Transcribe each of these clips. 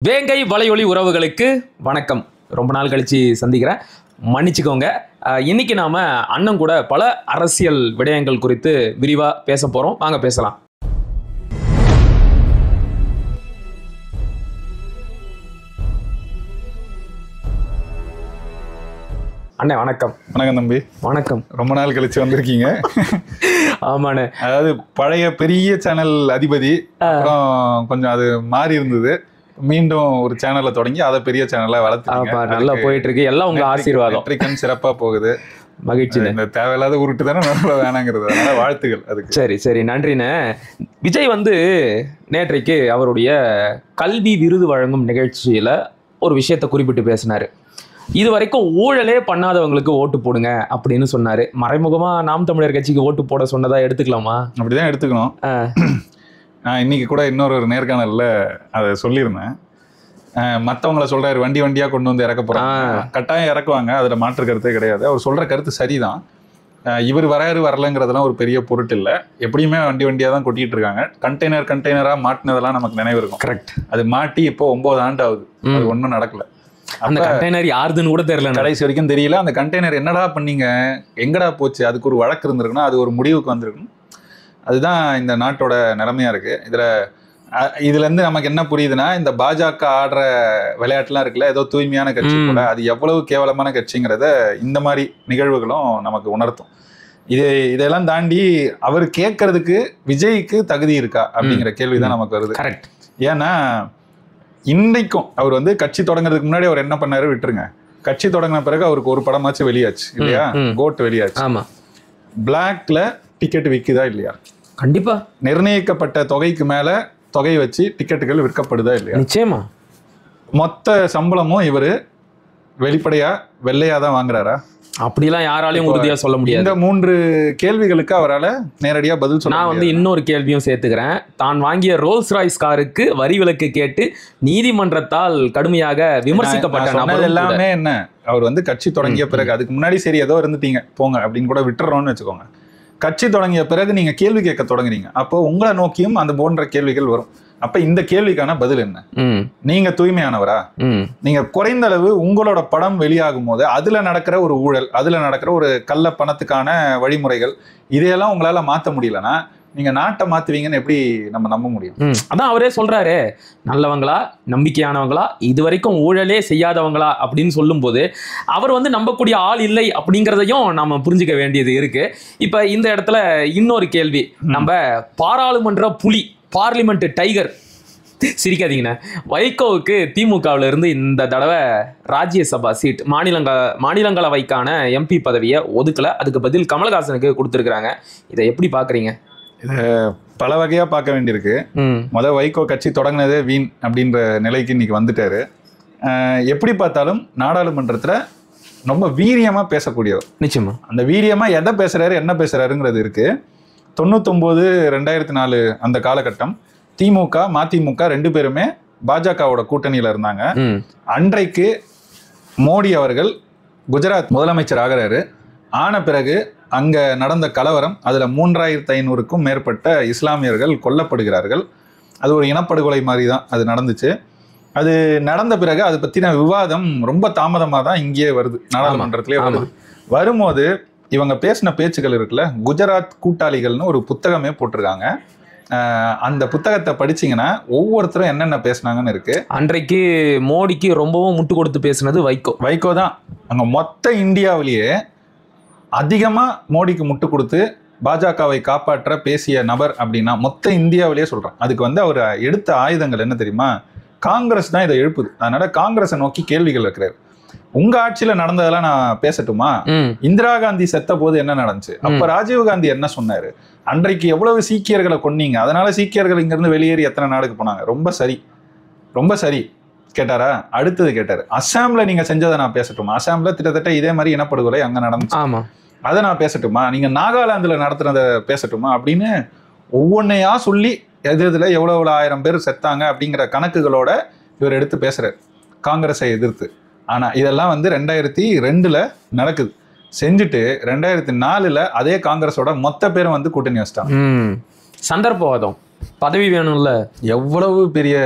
வேங்கை வலையொலி உறவுகளுக்கு வணக்கம். ரொம்ப நாள் கழிச்சு சந்திக்கிறேன், மன்னிச்சுக்கோங்க. இன்னைக்கு நாம அண்ணன் கூட பல அரசியல் விடயங்கள் குறித்து விரிவா பேச போறோம். வாங்க பேசலாம். அண்ணே வணக்கம். வணக்கம் தம்பி. வணக்கம். ரொம்ப நாள் கழிச்சு வந்திருக்கீங்க. ஆமாண்ணே, அதாவது பழைய பெரிய சேனல் அதிபதி, அப்புறம் கொஞ்சம் அது மாறி இருந்தது. மீண்டும் ஒரு சேனலை தொடங்கி அதை பெரிய சேனலை வளர்த்து நல்லா போயிட்டு இருக்கு. எல்லாம் உங்க ஆசீர்வாதம். சிறப்பா போகுது. மகிழ்ச்சி. இந்த தேவையில்லாத உருட்டு தானே நல்லா வேணாங்கிறது, அதனால வாழ்த்துகள் அதுக்கு. சரி நன்றிண்ணே. விஜய் நேற்றைக்கு அவருடைய கல்வி விருது வழங்கும் நிகழ்ச்சியில ஒரு விஷயத்தை குறிப்பிட்டு பேசினாரு. இது வரைக்கும் ஊழலே பண்ணாதவங்களுக்கு ஓட்டு போடுங்க அப்படின்னு சொன்னாரு. மறைமுகமா நாம் தமிழர் கட்சிக்கு ஓட்டு போட சொன்னதா எடுத்துக்கலாமா? அப்படிதான் எடுத்துக்கணும். நான் இன்னைக்கு கூட இன்னொரு நேர்காணல்ல அதை சொல்லியிருந்தேன். மற்றவங்கள சொல்றாரு வண்டி வண்டியா கொண்டு வந்து இறக்க போறாங்க. கட்டாயம் இறக்குவாங்க, அதுல மாற்று கருத்தே கிடையாது. அவர் சொல்ற கருத்து சரிதான். இவர் வரலங்கிறதெல்லாம் ஒரு பெரிய பொருட்டு இல்லை. எப்படியுமே வண்டி வண்டியா தான் கொட்டிட்டு இருக்காங்க. கண்டெய்னரா மாட்டினதெல்லாம் நமக்கு நினைவு இருக்கும். கரெக்ட். அது மாட்டி இப்போ 9 ஆண்டு ஆகுது, அது ஒன்றும் நடக்கல. அந்த கண்டெய்னர் யாருதுன்னு கூட தெரியல, கடைசி வரைக்கும் தெரியல. அந்த கண்டெய்னர் என்னடா பண்ணீங்க, எங்கடா போச்சு, அதுக்கு ஒரு வழக்கு இருந்திருக்குன்னா அது ஒரு முடிவுக்கு வந்திருக்கணும். அதுதான் இந்த நாட்டோட நிலைமையா இருக்கு. இதுல இருந்து நமக்கு என்ன புரியுதுன்னா, இந்த பாஜக ஆடுற விளையாட்டுலாம் இருக்குல்ல, ஏதோ தூய்மையான கட்சி கூட, அது எவ்வளவு கேவலமான கட்சிங்கிறத இந்த மாதிரி நிகழ்வுகளும் நமக்கு உணர்த்தும். இதெல்லாம் தாண்டி அவர் கேட்கறதுக்கு விஜய்க்கு தகுதி இருக்கா அப்படிங்கிற கேள்விதான் நமக்கு வருது. கரெக்ட். ஏன்னா இன்னைக்கும் அவர் கட்சி தொடங்குறதுக்கு முன்னாடி அவர் என்ன பண்ணாரு விட்டுருங்க. கட்சி தொடங்கின பிறகு அவருக்கு ஒரு படமாச்சும் வெளியாச்சு இல்லையா? கோட் வெளியாச்சு. ஆமா. பிளாக்ல டிக்கெட் விற்குதா இல்லையா? கண்டிப்பா. நிர்ணயிக்கப்பட்ட தொகைக்கு மேல தொகை வச்சு டிக்கெட்டுகள் விற்கப்படுதா இல்லையா? நிச்சயமா. மொத்த சம்பளமும் இவரு வெளிப்படையா வெள்ளையா தான் வாங்குறாரா? அப்படிலாம் யாராலையும் உறுதியா சொல்ல முடியாது. இந்த 3 கேள்விகளுக்கு அவரால் நேரடியா பதில் சொல்ல. நான் இன்னொரு கேள்வியும் சேர்த்துக்கிறேன். தான் வாங்கிய ரோல்ஸ் ராய்ஸ் காருக்கு வரி விலக்கு கேட்டு நீதிமன்றத்தால் கடுமையாக விமர்சிக்கப்பட்ட நபர் எல்லாமே என்ன, அவர் கட்சி தொடங்கிய பிறகு, அதுக்கு முன்னாடி சரி ஏதோ இருந்துட்டீங்க போங்க அப்படின்னு கூட விட்டுறோம்னு வச்சுக்கோங்க. கட்சி தொடங்கிய பிறகு நீங்க கேள்வி கேட்க தொடங்குறீங்க. அப்போ உங்களை நோக்கியும் அந்த போன்ற கேள்விகள் வரும். அப்ப இந்த கேள்விக்கான பதில் என்ன? நீங்க தூய்மையானவரா? நீங்க குறைந்த அளவு உங்களோட படம் வெளியாகும் போது அதுல நடக்கிற ஒரு ஊழல், அதுல நடக்கிற ஒரு கள்ள பணத்துக்கான வழிமுறைகள், இதையெல்லாம் உங்களால மாத்த முடியலன்னா நீங்க நாட்டை மாத்துவீங்கன்னு எப்படி நம்ம நம்ப முடியும்? அதான் அவரே சொல்றாரு, நல்லவங்களா, நம்பிக்கையானவங்களா, இது வரைக்கும் ஊழலே செய்யாதவங்களா அப்படின்னு சொல்லும் போது அவர் நம்பக்கூடிய ஆள் இல்லை அப்படிங்கிறதையும் நாம புரிஞ்சுக்க வேண்டியது இருக்கு. இப்ப இந்த இடத்துல இன்னொரு கேள்வி, நம்ம பாராளுமன்ற புலி, பார்லிமெண்ட் டைகர், சிரிக்காதீங்கண்ணா, வைகோவுக்கு திமுகவில் இருந்து இந்த தடவை ராஜ்யசபா சீட், மாநிலங்களவைக்கான எம்பி பதவியை ஒதுக்கல, அதுக்கு பதில் கமலஹாசனுக்கு கொடுத்துருக்குறாங்க. இதை எப்படி பாக்குறீங்க? இதை பல வகையா பார்க்க வேண்டியிருக்கு. வைகோ கட்சி தொடங்கினதே வீண் அப்படின்ற நிலைக்கு இன்னைக்கு வந்துட்டாரு. எப்படி பார்த்தாலும் நாடாளுமன்றத்துல ரொம்ப வீரியமா பேசக்கூடியவர். நிச்சயமா அந்த வீரியமா எதை பேசுறாரு, என்ன பேசுறாருங்கிறது இருக்கு. 99, 2004 அந்த காலகட்டம் திமுக மதிமுக 2 பேருமே பாஜகவோட கூட்டணியில இருந்தாங்க. அன்றைக்கு மோடி அவர்கள் குஜராத் முதலமைச்சர் ஆகிறாரு. ஆன பிறகு அங்க நடந்த கலவரம், அதுல 3500க்கும் மேற்பட்ட இஸ்லாமியர்கள் கொல்லப்படுகிறார்கள். அது ஒரு இனப்படுகொலை மாதிரி தான் அது நடந்துச்சு. அது நடந்த பிறகு அது பத்தின விவாதம் ரொம்ப தாமதமா தான் இங்கேயே வருது, நாடாளுமன்றத்திலே வருது. வரும்போது இவங்க பேசின பேச்சுக்கள் இருக்குல்ல, குஜராத் கூட்டாளிகள்னு ஒரு புத்தகமே போட்டிருக்காங்க. அந்த புத்தகத்தை படிச்சீங்கன்னா ஒவ்வொருத்தரும் என்னென்ன பேசினாங்கன்னு இருக்கு. அன்றைக்கு மோடிக்கு ரொம்பவும் முட்டு கொடுத்து பேசினது வைகோ தான். அங்க மொத்த இந்தியாவிலேயே அதிகமா மோடிக்கு முட்டு கொடுத்து பாஜகவை காப்பாற்ற பேசிய நபர் அப்படின்னா மொத்த இந்தியாவிலேயே சொல்றேன். அதுக்கு அவர் எடுத்த ஆயுதங்கள் என்ன தெரியுமா? காங்கிரஸ் தான் இதை எழுப்புது. அதனால காங்கிரஸை நோக்கி கேள்விகள் வைக்கிறாரு. உங்க ஆட்சியில நடந்ததெல்லாம் நான் பேசட்டுமா? இந்திரா காந்தி செத்த போது என்ன நடந்துச்சு? அப்ப ராஜீவ் காந்தி என்ன சொன்னாரு? அன்றைக்கு எவ்வளவு சீக்கியர்களை கொன்னீங்க, அதனால சீக்கியர்கள் இங்க இருந்து வெளியேறி எத்தனை நாடுக்கு போனாங்க? ரொம்ப சரி கேட்டாரா? அடுத்தது கேட்டாரு, அசாம்ல நீங்க செஞ்சதை நான் பேசட்டுமா? அசாம்ல கிட்டத்தட்ட இதே மாதிரி இனப்படுகொலை அங்க நடந்துச்சு, அதை நான் பேசட்டுமா? நீங்க நாகாலாந்துல நடத்துனதை பேசட்டுமா? அப்படின்னு ஒவ்வொன்னையா சொல்லி எதிர்த்துல எவ்வளவு 1000 பேர் செத்தாங்க அப்படிங்கிற கணக்குகளோட இவர் எடுத்து பேசுறாரு காங்கிரஸை எதிர்த்து. ஆனா இதெல்லாம் 2002ல நடக்குது. செஞ்சுட்டு 2004ல அதே காங்கிரஸோட மொத்த பேரும் கூட்டணி வச்சிட்டாங்க. சந்தர்ப்பவாதம். பதவி வேணும்ல. எவ்வளவு பெரிய,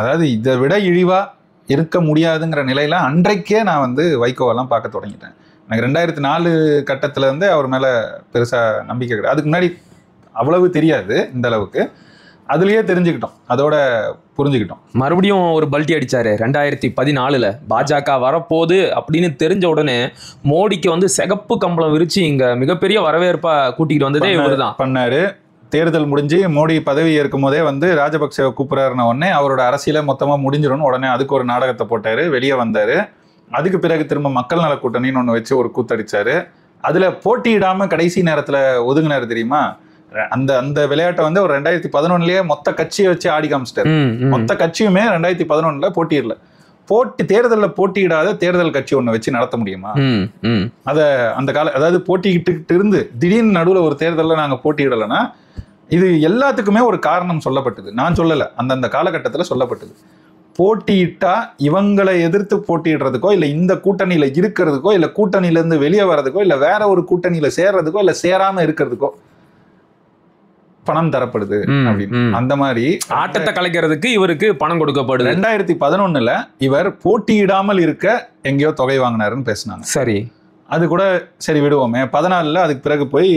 அதாவது இதை விட இழிவா இருக்க முடியாதுங்கிற நிலையில அன்றைக்கே நான் வந்து வைகோவெல்லாம் பார்க்க தொடங்கிட்டேன். எனக்கு 2004 கட்டத்துல இருந்து அவர் மேல பெருசா நம்பிக்கை கிடையாது. அதுக்கு முன்னாடி அவ்வளவு தெரியாது இந்த அளவுக்கு. அதுலயே தெரிஞ்சுக்கிட்டோம், அதோட புரிஞ்சுக்கிட்டோம். மறுபடியும் ஒரு பல்ட்டி அடிச்சாரு 2014 பாஜக வரப்போகுது அப்படின்னு தெரிஞ்ச உடனே மோடிக்கு வந்து சிகப்பு கம்பளம் விரிச்சு இங்க மிகப்பெரிய வரவேற்பா கூட்டிகிட்டு வந்ததே இவருதான் பண்ணாரு. தேர்தல் முடிஞ்சு மோடி பதவி ஏற்கும் போதே வந்து ராஜபக்சேவை கூப்பிடுறாருன உடனே அவரோட அரசியல மொத்தமா முடிஞ்சிடும் உடனே அதுக்கு ஒரு நாடகத்தை போட்டாரு, வெளியே வந்தாரு. அதுக்கு பிறகு திரும்ப மக்கள் நல கூட்டணின்னு ஒண்ணு வச்சு ஒரு கூத்தடிச்சாரு. அதுல போட்டியிடாம கடைசி நேரத்துல ஒதுங்கினாரு தெரியுமா? அந்த அந்த விளையாட்டை வந்து ஒரு 2011லயே மொத்த கட்சியை வச்சு ஆடி காமிச்சிட்டாரு. மொத்த கட்சியுமே 2011 போட்டியிடல. தேர்தலில் போட்டியிடாத தேர்தல் கட்சி ஒண்ணு வச்சு நடத்த முடியுமா? அத அந்த கால, அதாவது போட்டிக்கிட்டு இருந்து திடீர்னு நடுவுல ஒரு தேர்தலில் நாங்க போட்டியிடலைன்னா இது எல்லாத்துக்குமே ஒரு காரணம் சொல்லப்பட்டது. நான் சொல்லல, அந்தந்த காலகட்டத்தில் சொல்லப்பட்டது. போட்டியிட்டா இவங்களை எதிர்த்து போட்டியிடுறதுக்கோ, இல்ல இந்த கூட்டணியில இருக்கிறதுக்கோ, இல்ல கூட்டணியில இருந்து வெளியே வர்றதுக்கோ, இல்ல வேற ஒரு கூட்டணியில சேர்றதுக்கோ, இல்ல சேராம இருக்கிறதுக்கோ பணம் தரப்படுது அப்படின்னு. அந்த மாதிரி ஆட்டத்தை கலைக்கிறதுக்கு இவருக்கு பணம் கொடுக்கப்படுது. 2011 இவர் போட்டியிடாமல் இருக்க எங்கேயோ தொகை வாங்கினாருன்னு பேசினாங்க. சரி, அது கூட சரி விடுவோமே. 14 அதுக்கு பிறகு போய்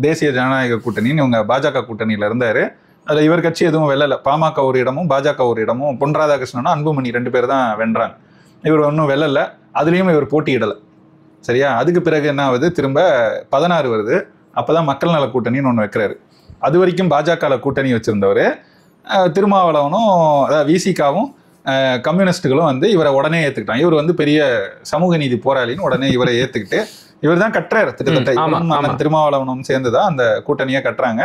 தேசிய ஜனநாயக கூட்டணின்னு இவங்க பாஜக கூட்டணியில இருந்தாரு. அதுல இவர் கட்சி எதுவும் வெல்லல. பாமக ஒரு இடமும் பாஜக ஒரு இடமும், பொன் ராதாகிருஷ்ணனும் அன்புமணி 2 பேர் தான் வென்றாங்க. இவர் ஒன்றும் வெல்லல, அதுலயும் இவர் போட்டியிடலை. சரியா? அதுக்கு பிறகு என்ன ஆகுது, திரும்ப 16 வருது. அப்பதான் மக்கள் நல கூட்டணின்னு ஒன்று வைக்கிறாரு. அது வரைக்கும் பாஜக கூட்டணி வச்சிருந்தவர் திருமாவளவனும், அதாவது விசிகாவும் கம்யூனிஸ்டுகளும் வந்து இவரை உடனே ஏத்துக்கிட்டான். இவர் வந்து பெரிய சமூக நீதி போராளின்னு உடனே இவரை ஏத்துக்கிட்டு இவர் தான் கட்டுறாரு. திட்டத்தட்ட திருமாவளவனும் சேர்ந்துதான் அந்த கூட்டணியை கட்டுறாங்க.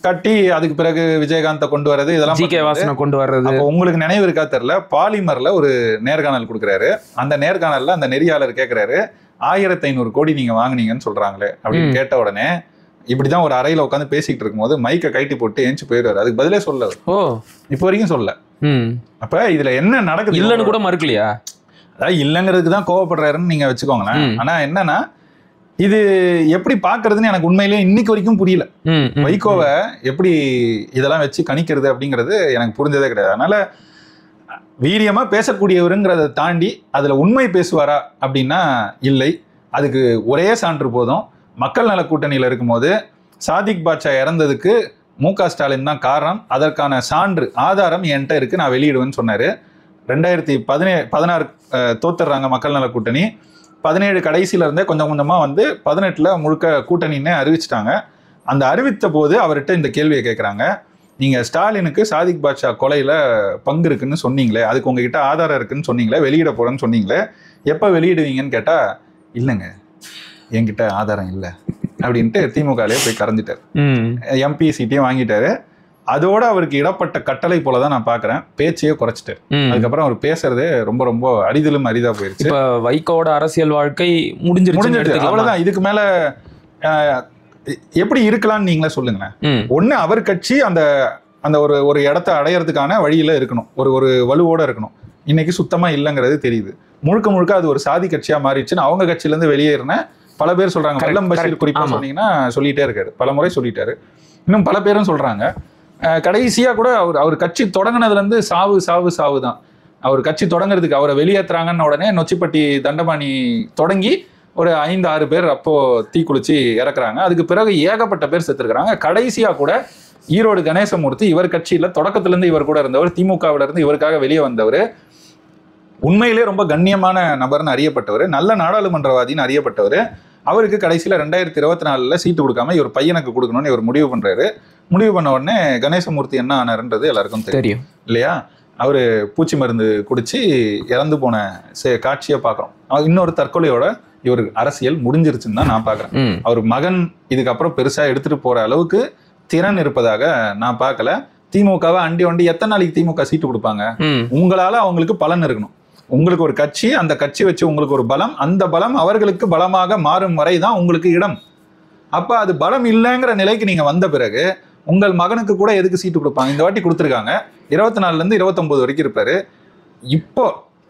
கட்டி அதுக்கு பிறகு விஜயகாந்தை கொண்டு வர்றது, இதெல்லாம் கொண்டு வர்றது. அப்போ உங்களுக்கு நினைவு இருக்கா தெரியல, பாலிமர்ல ஒரு நேர்காணல் கொடுக்குறாரு. அந்த நேர்காணல்ல அந்த நெறியாளர் கேட்கிறாரு, 1500 கோடி நீங்க வாங்குனீங்கன்னு சொல்றாங்களே அப்படின்னு கேட்ட உடனே இப்படிதான் ஒரு அறையில உட்காந்து பேசிக்கிட்டு இருக்கும்போது மைக்கை கைட்டி போட்டு ஏஞ்சி போயிடுவாரு. அதுக்கு பதிலே சொல்ல, இப்போ வரைக்கும் சொல்ல. அப்ப இதுல என்ன நடக்குது, இல்லன்னு கூட மறுக்கலையா? அதாவது இல்லங்கிறதுக்கு தான் கோவப்படுறாருன்னு நீங்க வச்சுக்கோங்களேன். ஆனா என்னன்னா, இது எப்படி பாக்குறதுன்னு எனக்கு உண்மையிலேயே இன்னைக்கு வரைக்கும் புரியல. வைகோவை எப்படி இதெல்லாம் வச்சு கணிக்கிறது அப்படிங்கிறது எனக்கு புரிஞ்சதே கிடையாது. அதனால வீரியமா பேசக்கூடியவருங்கிறத தாண்டி அதுல உண்மை பேசுவாரா அப்படின்னா இல்லை. அதுக்கு ஒரே சான்று போதும். மக்கள் நல கூட்டணியில இருக்கும்போது சாதிக் பாட்சா இறந்ததுக்கு மு.க. ஸ்டாலின் தான் காரணம். அதற்கான சான்று ஆதாரம் என்கிட்ட இருக்கு, நான் வெளியிடுவேன்னு சொன்னாரு. 2016 தோத்துறாங்க மக்கள் நல கூட்டணி. 17 கடைசியில இருந்தே கொஞ்சம் கொஞ்சமா வந்து 18 முழுக்க கூட்டணின்னு அறிவிச்சிட்டாங்க. அந்த அறிவித்த போது அவர்கிட்ட இந்த கேள்வியை கேட்குறாங்க, நீங்க ஸ்டாலினுக்கு சாதிக் பாட்சா கொலையில பங்கு இருக்குன்னு சொன்னீங்களே, அதுக்கு உங்ககிட்ட ஆதாரம் இருக்குன்னு சொன்னீங்களே, வெளியிட போறேன்னு சொன்னீங்களே, எப்ப வெளியிடுவீங்கன்னு கேட்டா, இல்லைங்க என்கிட்ட ஆதாரம் இல்லை அப்படின்ட்டு திமுகலே போய் கரைஞ்சிட்டாரு. எம்பி சீட்டையும் வாங்கிட்டாரு. அதோட அவருக்கு இடப்பட்ட கட்டளை போலதான் நான் பாக்குறேன். பேச்சையே குறைச்சிட்டாரு. அதுக்கப்புறம் அவர் பேசுறதே ரொம்ப ரொம்ப அரிதிலும் அரிதா போயிருச்சு. இப்ப வைகோட அரசியல் வாழ்க்கை முடிஞ்சிருச்சு, அவ்வளவுதான். இதுக்கு மேல எப்படி இருக்கலாம்னு நீங்களே சொல்லுங்க. ஒண்ணு அவர் கட்சி அந்த அந்த ஒரு இடத்த அடையறதுக்கான வழியில இருக்கணும், ஒரு வலுவோட இருக்கணும். இன்னைக்கு சுத்தமா இல்லைங்கிறது தெரியுது. முழுக்க முழுக்க அது ஒரு சாதி கட்சியா மாறிடுச்சுன்னு அவங்க கட்சியில இருந்து வெளியேறின பல பேர் சொல்றாங்க. வல்லம் பஷீர் குறிப்பா சொன்னீங்கன்னா சொல்லிட்டே இருக்காரு, பல முறை சொல்லிட்டாரு. இன்னும் பல பேரும் சொல்றாங்க. கடைசியா கூட அவர் கட்சி தொடங்கினதுல இருந்து சாவு சாவு சாவு தான். அவர் கட்சி தொடங்குறதுக்கு அவரை வெளியேற்றுறாங்கன்னு உடனே நொச்சிப்பட்டி தண்டபாணி தொடங்கி ஒரு 5-6 பேர் அப்போ தீக்குளிச்சு இறக்குறாங்க. அதுக்கு பிறகு ஏகப்பட்ட பேர் செத்துருக்குறாங்க. கடைசியா கூட ஈரோடு கணேசமூர்த்தி இவர் கட்சியில தொடக்கத்துல இருந்து இவர் கூட இருந்தவர், திமுகவில இருந்து இவருக்காக வெளியே வந்தவர், உண்மையிலே ரொம்ப கண்ணியமான நபர்னு அறியப்பட்டவர், நல்ல நாடாளுமன்றவாதின்னு அறியப்பட்டவர். அவருக்கு கடைசியில் 2024 சீட்டு கொடுக்காம இவர் பையனுக்கு கொடுக்கணும்னு இவர் முடிவு பண்றாரு. முடிவு பண்ண உடனே கணேசமூர்த்தி என்ன ஆனாருன்றது எல்லாருக்கும் தெரியும் இல்லையா? அவரு பூச்சி மருந்து குடிச்சு இறந்து போன காட்சியை பார்க்குறோம். இன்னொரு தற்கொலையோட இவர் அரசியல் முடிஞ்சிருச்சுன்னு தான் நான் பார்க்குறேன். அவர் மகன் இதுக்கப்புறம் பெருசா எடுத்துட்டு போற அளவுக்கு திறன் இருப்பதாக நான் பார்க்கல. திமுகவை அண்டி எத்தனை நாளைக்கு திமுக சீட்டு கொடுப்பாங்க? உங்களால அவங்களுக்கு பலன் இருக்கணும். உங்களுக்கு ஒரு கட்சி, அந்த கட்சி வச்சு உங்களுக்கு ஒரு பலம், அந்த பலம் அவர்களுக்கு பலமாக மாறும் வரை தான் உங்களுக்கு இடம். அப்ப அது பலம் இல்லைங்கிற நிலைக்கு நீங்க வந்த பிறகு உங்கள் மகனுக்கு கூட எதுக்கு சீட்டு கொடுப்பாங்க? இந்த வாட்டி கொடுத்துருக்காங்க, 24 இருந்து 29 வரைக்கும் இருப்பாரு. இப்போ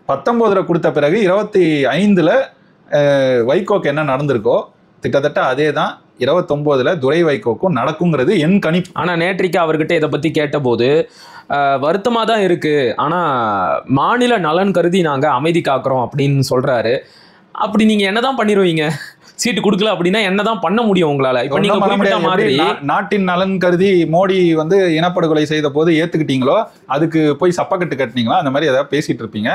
19 கொடுத்த பிறகு 25 வைகோக்கு என்ன நடந்திருக்கோ கிட்டத்தட்ட அதே தான் 29ல் துரை வைகோக்கும் நடக்குங்கிறது என் கணிப்பு. ஆனா நேற்றைக்கு அவர்கிட்ட இதை பத்தி கேட்டபோது வருத்தமா தான் இருக்கு, ஆனா மாநில நலன் கருதி நாங்க அமைதி காக்குறோம் அப்படின்னு சொல்றாரு. அப்படி நீங்க என்னதான் பண்ணிடுவீங்க? சீட்டு கொடுக்கல அப்படின்னா என்னதான் பண்ண முடியும் உங்களால? இப்ப நீங்க குறிப்பிட்ட மாதிரி நாட்டின் நலன் கருதி மோடி வந்து இனப்படுகொலை செய்த போது ஏத்துக்கிட்டீங்களோ, அதுக்கு போய் சப்பக்கட்டு கட்டினீங்களா, அந்த மாதிரி ஏதாவது பேசிட்டு இருப்பீங்க.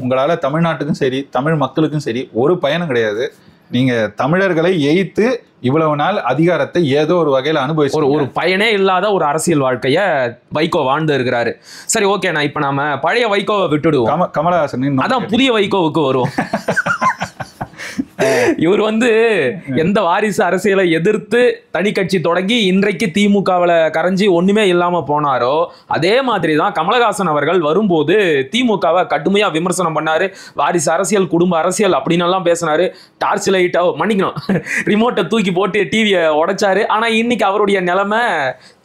உங்களால தமிழ்நாட்டுக்கும் சரி தமிழ் மக்களுக்கும் சரி ஒரு பயனும் கிடையாது. நீங்க தமிழர்களை எய்த்து இவ்வளவு நாள் அதிகாரத்தை ஏதோ ஒரு வகையில அனுபவிச்சு ஒரு பயனே இல்லாத ஒரு அரசியல் வாழ்க்கைய வைகோ வாழ்ந்து இருக்கிறாரு. சரி, ஓகே, நான் இப்ப நாம பழைய வைகோவை விட்டுடுவோம், கமலஹாசன், அதான் புதிய வைகோவுக்கு வருவோம். இவர் வந்து எந்த வாரிசு அரசியலை எதிர்த்து தனி கட்சி தொடங்கி இன்றைக்கு திமுகவில் கரைஞ்சி ஒண்ணுமே இல்லாம போனாரோ, அதே மாதிரி தான் கமலஹாசன் அவர்கள் வரும்போது திமுகவை கடுமையா விமர்சனம் பண்ணாரு. வாரிசு அரசியல், குடும்ப அரசியல் அப்படின்னு எல்லாம் பேசினாரு. டார்ச் லைட்டா மன்னிக்கணும், ரிமோட்டை தூக்கி போட்டு டிவியை உடைச்சாரு. ஆனா இன்னைக்கு அவருடைய நிலைமை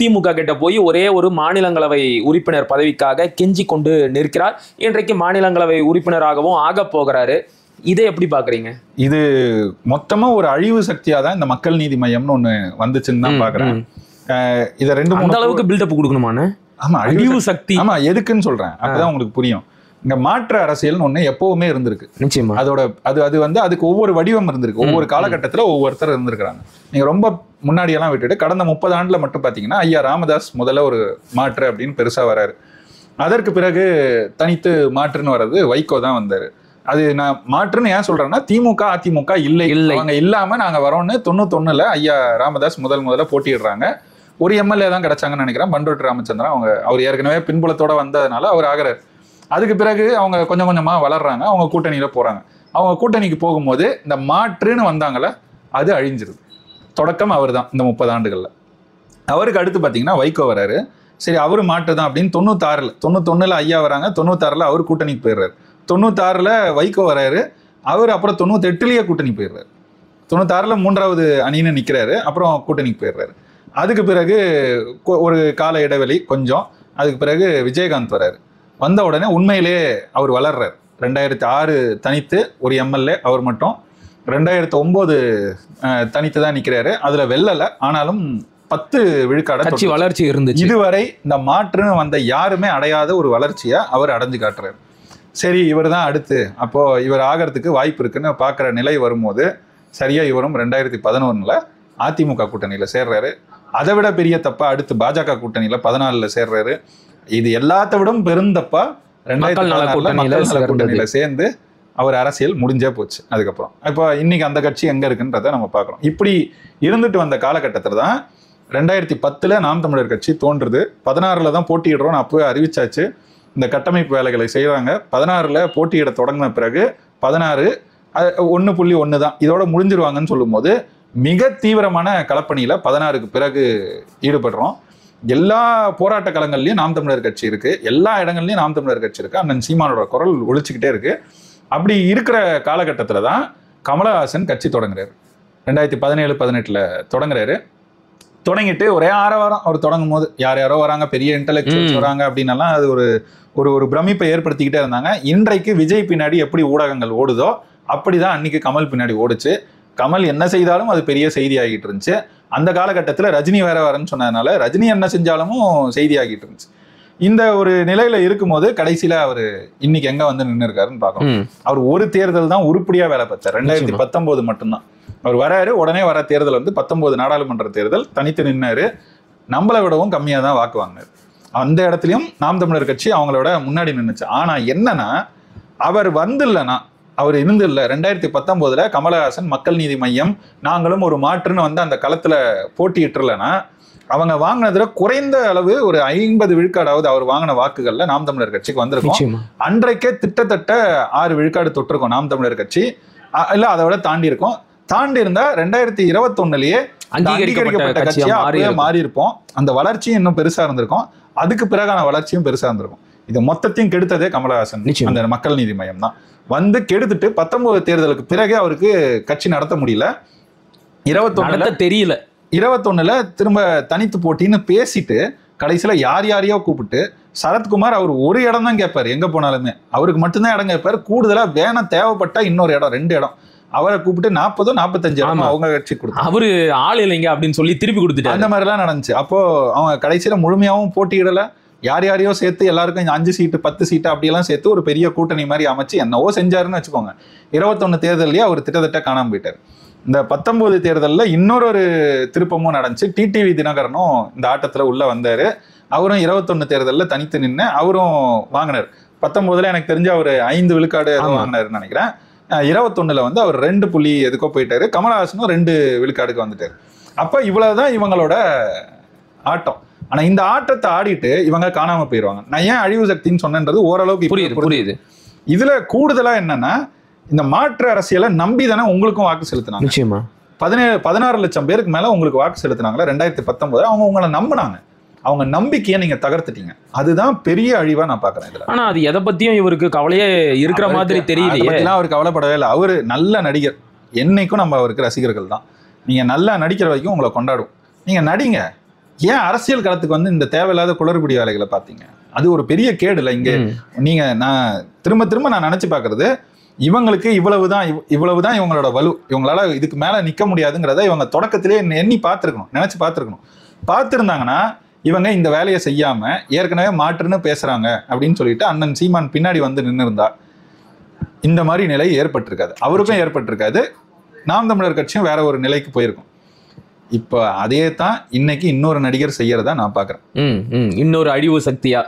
திமுக கிட்ட போய் ஒரே ஒரு மாநிலங்களவை உறுப்பினர் பதவிக்காக கெஞ்சி கொண்டு நிற்கிறார். இன்றைக்கு மாநிலங்களவை உறுப்பினராகவும் ஆக போகிறாரு. இதை எப்படி பாக்குறீங்க? இது மொத்தமா ஒரு அழிவு சக்தியா தான் இந்த மக்கள் நீதி மையம்னு ஒண்ணு வந்துச்சுன்னு தான் பாக்குறேன். இத 2-3 அளவுக்கு பில்டப் கொடுக்கணுமானு? ஆமா, அழிவு சக்தி. ஆமா, எதுக்குன்னு சொல்றேன், அப்பதான் உங்களுக்கு புரியும். இங்க மாற்று அரசியல் ஒண்ணு எப்பவுமே இருந்திருக்கு. நிச்சயமா அது வந்து அதுக்கு ஒவ்வொரு வடிவம் இருந்திருக்கு. ஒவ்வொரு காலகட்டத்துல ஒவ்வொருத்தர் இருந்திருக்கிறாங்க. நீங்க ரொம்ப முன்னாடி எல்லாம் விட்டுட்டு கடந்த 30 ஆண்டுல மட்டும் பாத்தீங்கன்னா ஐயா ராமதாஸ் முதல்ல ஒரு மாற்று அப்படின்னு பெருசா வராரு. அதற்கு பிறகு தனித்து மாற்றுன்னு வர்றது வைகோ தான் வந்தாரு. அது நான் மாற்றுன்னு ஏன் சொல்றேன்னா, திமுக அதிமுக இல்லை, அவங்க இல்லாம நாங்க வரோம்னு 91ல் ஐயா ராமதாஸ் முதல்ல போட்டிடுறாங்க. ஒரு எம்எல்ஏ தான் கிடைச்சாங்கன்னு நினைக்கிறேன், பண்டோட்டி ராமச்சந்திரன். அவர் ஏற்கனவே பின்புலத்தோட வந்ததுனால அவர் ஆகிறார். அதுக்கு பிறகு அவங்க கொஞ்சம் கொஞ்சமா வளர்றாங்க, அவங்க கூட்டணியில போறாங்க. அவங்க கூட்டணிக்கு போகும்போது இந்த மாற்றுன்னு வந்தாங்கள, அது அழிஞ்சிருது. தொடக்கம் அவர் தான் இந்த 30 ஆண்டுகள்ல. அவருக்கு அடுத்து பாத்தீங்கன்னா வைகோ வராரு. சரி, அவரு மாற்று தான் அப்படின்னு 91ல் ஐயா வராங்க. 96ல் அவர் கூட்டணிக்கு போயிடுறாரு. 96ல் வைகோ வராரு. அவர் அப்புறம் 98லேயே கூட்டணி போயிடுறாரு. 96ல் 3வது அணின்னு நிற்கிறாரு. அப்புறம் கூட்டணிக்கு போயிடுறாரு. அதுக்கு பிறகு ஒரு கால இடைவெளி கொஞ்சம். அதுக்கு பிறகு விஜயகாந்த் வராரு. வந்த உடனே உண்மையிலே அவர் வளர்றாரு. 2006 தனித்து ஒரு எம்எல்ஏ அவர் மட்டும். 2009 தனித்து தான் நிற்கிறாரு. அதில் வெல்லலை, ஆனாலும் 10 விழுக்காடு கட்சி வளர்ச்சி இருந்துச்சு. இதுவரை இந்த மாற்றுன்னு வந்த யாருமே அடையாத ஒரு வளர்ச்சியை அவர் அடைஞ்சு காட்டுறாரு. சரி, இவர் தான் அடுத்து, அப்போ இவர் ஆகிறதுக்கு வாய்ப்பு இருக்குன்னு பார்க்குற நிலை வரும்போது சரியா இவரும் 2011ல் அதிமுக கூட்டணியில் சேர்றாரு. அதை விட பெரிய தப்பா அடுத்து பாஜக கூட்டணியில் 14ல் சேர்றாரு. இது எல்லாத்த விட பெருந்தப்பா 2014 கூட்டணியில் சேர்ந்து அவர் அரசியல் முடிஞ்சே போச்சு. அதுக்கப்புறம் இப்போ இன்னைக்கு அந்த கட்சி எங்க இருக்குன்றதை நம்ம பார்க்குறோம். இப்படி இருந்துட்டு வந்த காலகட்டத்தில் தான் 2010ல் நாம் தமிழர் கட்சி தோன்றுது. 16ல் தான் போட்டியிடுறோம்னு அப்போவே அறிவிச்சாச்சு. இந்த கட்டமைப்பு வேலைகளை செய்கிறாங்க. 16ல் போட்டியிட தொடங்கின பிறகு 16 1.1 தான் இதோட முடிஞ்சிருவாங்கன்னு சொல்லும்போது மிக தீவிரமான களப்பணியில் 16க்கு பிறகு ஈடுபடுறோம். எல்லா போராட்ட களங்கள்லையும் நாம் தமிழர் கட்சி இருக்கு, எல்லா இடங்கள்லையும் நாம் தமிழர் கட்சி இருக்கு. அண்ணன் சீமானோட குரல் ஒழிச்சுக்கிட்டே இருக்கு. அப்படி இருக்கிற காலகட்டத்தில் தான் கமலஹாசன் கட்சி தொடங்குறாரு. 2017-18ல் தொடங்குறாரு. தொடங்கிட்டு ஒரே ஆரவாரம் அவர் தொடங்கும் போது யாரோ வராங்க, பெரிய இன்டெலெக்சுவல்ஸ் வராங்க அப்படின்னலாம் அது ஒரு பிரமிப்பை ஏற்படுத்திக்கிட்டே இருந்தாங்க. இன்றைக்கு விஜய் பின்னாடி எப்படி ஊடகங்கள் ஓடுதோ அப்படிதான் அன்னைக்கு கமல் பின்னாடி ஓடுச்சு. கமல் என்ன செய்தாலும் அது பெரிய செய்தி ஆகிட்டு இருந்துச்சு. அந்த காலகட்டத்தில் ரஜினி வேற வரன்னு சொன்னதுனால ரஜினி என்ன செஞ்சாலும் செய்தி ஆகிட்டு இருந்துச்சு. இந்த ஒரு நிலையில இருக்கும்போது கடைசியில அவர் இன்னைக்கு எங்க வந்து நின்று இருக்காருன்னு பார்க்கணும். அவர் ஒரு தேர்தல் தான் உருப்படியா வேலை பார்த்தார். 2019 மட்டும்தான் அவர் வராரு. உடனே வர தேர்தல் வந்து 19 நாடாளுமன்ற தேர்தல் தனித்து நின்னாரு. நம்மளை விடவும் கம்மியா தான் வாக்கு வாங்கினார். அந்த இடத்துலயும் நாம் தமிழர் கட்சி அவங்களோட முன்னாடி நின்றுச்சு. ஆனா என்னன்னா, அவர் வந்து இல்லைன்னா, அவர் இருந்து இல்லை. 2019ல் கமலஹாசன் மக்கள் நீதி மையம் நாங்களும் ஒரு மாற்றுன்னு வந்து அந்த களத்துல போட்டியிட்டுலன்னா, அவங்க வாங்கினதுல குறைந்த அளவு ஒரு 50 விழுக்காடாவது அவர் வாங்கின வாக்குகள்ல நாம் தமிழர் கட்சிக்கு வந்திருக்கும். அன்றைக்கே கிட்டத்தட்ட 6 விழுக்காடு தொட்டிருக்கும் நாம் தமிழர் கட்சி. இல்ல அதை விட தாண்டி இருக்கும். தாண்டி இருந்தா 2021லேயே அங்கீகரிக்கப்பட்ட கட்சியா மாறி இருப்போம். அந்த வளர்ச்சியும் இன்னும் பெருசா இருந்திருக்கும். அதுக்கு பிறகான வளர்ச்சியும் பெருசா இருந்திருக்கும். இது மொத்தத்தையும் கெடுத்ததே கமலஹாசன் அந்த மக்கள் நீதி மையம் தான். வந்து கெடுத்துட்டு 19 தேர்தலுக்கு பிறகு அவருக்கு கட்சி நடத்த முடியல. 21ல் திரும்ப தனித்து போட்டின்னு பேசிட்டு கடைசியில யாரையோ கூப்பிட்டு சரத்குமார் அவர் ஒரு இடம் தான் கேட்பாரு. எங்க போனாலுமே அவருக்கு மட்டும்தான் இடம் கேட்பாரு. கூடுதலா வேணும் தேவைப்பட்டா இன்னொரு இடம் 2 இடம் அவரை கூப்பிட்டு 40-45 ஆமா. அவங்க கட்சி கொடுத்தாங்க. அவரு ஆள் இல்லைங்க அப்படின்னு சொல்லி திருப்பி கொடுத்துட்டாரு. அந்த மாதிரிலாம் நடந்துச்சு. அப்போ அவங்க கடைசியில முழுமையாவும் போட்டியிடல, யார் யாரையோ சேர்த்து எல்லாருக்கும் 5 சீட்டு 10 சீட்டு அப்படியெல்லாம் சேர்த்து ஒரு பெரிய கூட்டணி மாதிரி அமைச்சு என்னவோ செஞ்சாருன்னு வச்சுக்கோங்க. 21 தேர்தலையே அவர் திட்டத்தட்ட காணாம போயிட்டார். இந்த 19 தேர்தலில் இன்னொரு திருப்பமும் நடந்துச்சு. டிடிவி தினகரனும் இந்த ஆட்டத்துல உள்ள வந்தாரு. அவரும் 21 தேர்தலில் தனித்து நின்று அவரும் வாங்கினார். 19ல எனக்கு தெரிஞ்சு அவர் 5 விழுக்காடு வாங்கினாருன்னு நினைக்கிறேன். 21ல வந்து அவர் 2 புள்ளி எதுக்கோ போயிட்டாரு. கமலஹாசனும் 2 விழுக்காடுக்கு வந்துட்டாரு. அப்ப இவ்வளவுதான் இவங்களோட ஆட்டம். ஆனா இந்த ஆட்டத்தை ஆடிட்டு இவங்க காணாம போயிடுவாங்க. நான் ஏன் அழிவு சக்தின்னு சொன்னேன்றது ஓரளவுக்கு புரியுது. இதுல கூடுதலா என்னன்னா, இந்த மாற்று அரசியலை நம்பி தானே உங்களுக்கும் வாக்கு செலுத்தினாங்க. நிச்சயமா 16 லட்சம் பேருக்கு மேல உங்களுக்கு வாக்கு செலுத்தினாங்களா 2019. அவங்க உங்களை நம்பினாங்க. அவங்க நம்பிக்கையை நீங்க தகர்த்துட்டீங்க. அதுதான் பெரிய அழிவா நான் பாக்குறேன் இதுல. ஆனா அது எதை பத்தியும் இவருக்கு கவலையே இருக்கிற மாதிரி தெரியலையே. அவர் கவலைப்படவே இல்லை. அவரு நல்ல நடிகர். என்னைக்கும் நம்ம அவருக்கு ரசிகர்கள் தான். நீங்க நல்லா நடிக்கிற வரைக்கும் உங்களை கொண்டாடும். நீங்க நடிங்க. ஏன் அரசியல் களத்துக்கு வந்து இந்த தேவையில்லாத குளறுபடி வேலைகளை பார்த்தீங்க? அது ஒரு பெரிய கேடு இல்லை. இங்க நீங்க நான் திரும்ப நான் நினைச்சு பாக்குறது, இவங்களுக்கு இவ்வளவுதான் இவங்களோட வலு. இவங்களால இதுக்கு மேல நிக்க முடியாதுங்கிறத இவங்க தொடக்கத்திலேயே எண்ணி பார்த்துருக்கணும், நினைச்சு பார்த்துருக்கணும். பார்த்துருந்தாங்கன்னா இவங்க இந்த வேலையை செய்யாம ஏற்கனவே மாற்றுன்னு பேசுறாங்க அப்படின்னு சொல்லிட்டு அண்ணன் சீமான் பின்னாடி வந்து நின்று இருந்தா இந்த மாதிரி நிலை ஏற்பட்டிருக்காது. அவருக்கும் ஏற்பட்டிருக்காது. நாம் தமிழர் கட்சியும் வேற ஒரு நிலைக்கு போயிருக்கும். இப்போ அதே தான் இன்னைக்கு இன்னொரு நடிகர் செய்யறதா நான் பாக்குறேன். இன்னொரு அழிவு சக்தியா.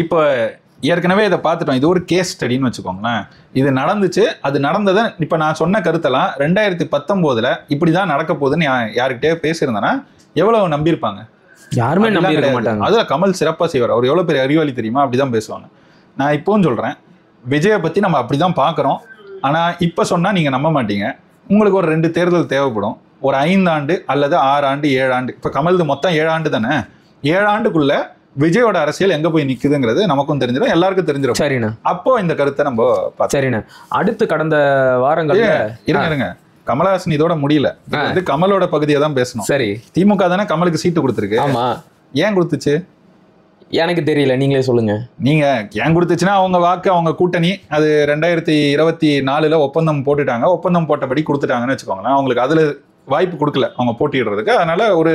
இப்போ ஏற்கனவே இதை பார்த்துட்டோம். இது ஒரு கேஸ் ஸ்டடின்னு வச்சுக்கோங்களேன். இது நடந்துச்சு. அது நடந்ததை இப்போ நான் சொன்ன கருத்தெல்லாம் 2019 இப்படிதான் நடக்க போகுதுன்னு யாருக்கிட்டே பேசியிருந்தேன்னா எவ்வளவு நம்பியிருப்பாங்க? யாருமே நம்பி இருக்க மாட்டாங்க. அதுல கமல் சிறப்பா செய்வார். அவர் எவ்வளவு பெரிய அறிவாளி தெரியுமா? அப்படிதான் பேசுவாங்க. நான் இப்பவும் சொல்றேன், விஜயை பத்தி நம்ம அப்படிதான் பாக்குறோம். ஆனா இப்ப சொன்னா நீங்க நம்ப மாட்டீங்க. உங்களுக்கு ஒரு 2 தேர்தல் தேவைப்படும். ஒரு 5 ஆண்டு அல்லது 6 ஆண்டு 7 ஆண்டு. இப்ப கமல்து மொத்தம் 7 ஆண்டு தானே. 7 ஆண்டுக்குள்ள விஜயோட அரசியல் எங்க போய் நிக்குதுங்கிறது நமக்கும் தெரிஞ்சிடும், எல்லாருக்கும் தெரிஞ்சிடும். சரிண்ணா. அப்போ இந்த கருத்தை நம்ம பார்த்தோம். சரிண்ணா. அடுத்து கடந்த வாரங்கள்ல இருங்க கமலஹாசன் இதோட முடியல. வந்து கமலோட பகுதியை தான் பேசணும். சரி. திமுக தானே கமலுக்கு சீட்டு கொடுத்துருக்கு. ஆமா. ஏன் கொடுத்துச்சு? எனக்கு தெரியல, நீங்களே சொல்லுங்க. நீங்க ஏன் கொடுத்துச்சுன்னா அவங்க வாக்கு, அவங்க கூட்டணி அது 2024 ஒப்பந்தம் போட்டுட்டாங்க. ஒப்பந்தம் போட்டபடி கொடுத்துட்டாங்கன்னு வச்சுக்கோங்களேன். அவங்களுக்கு அதுல வாய்ப்பு கொடுக்கல அவங்க போட்டியிடுறதுக்கு. அதனால ஒரு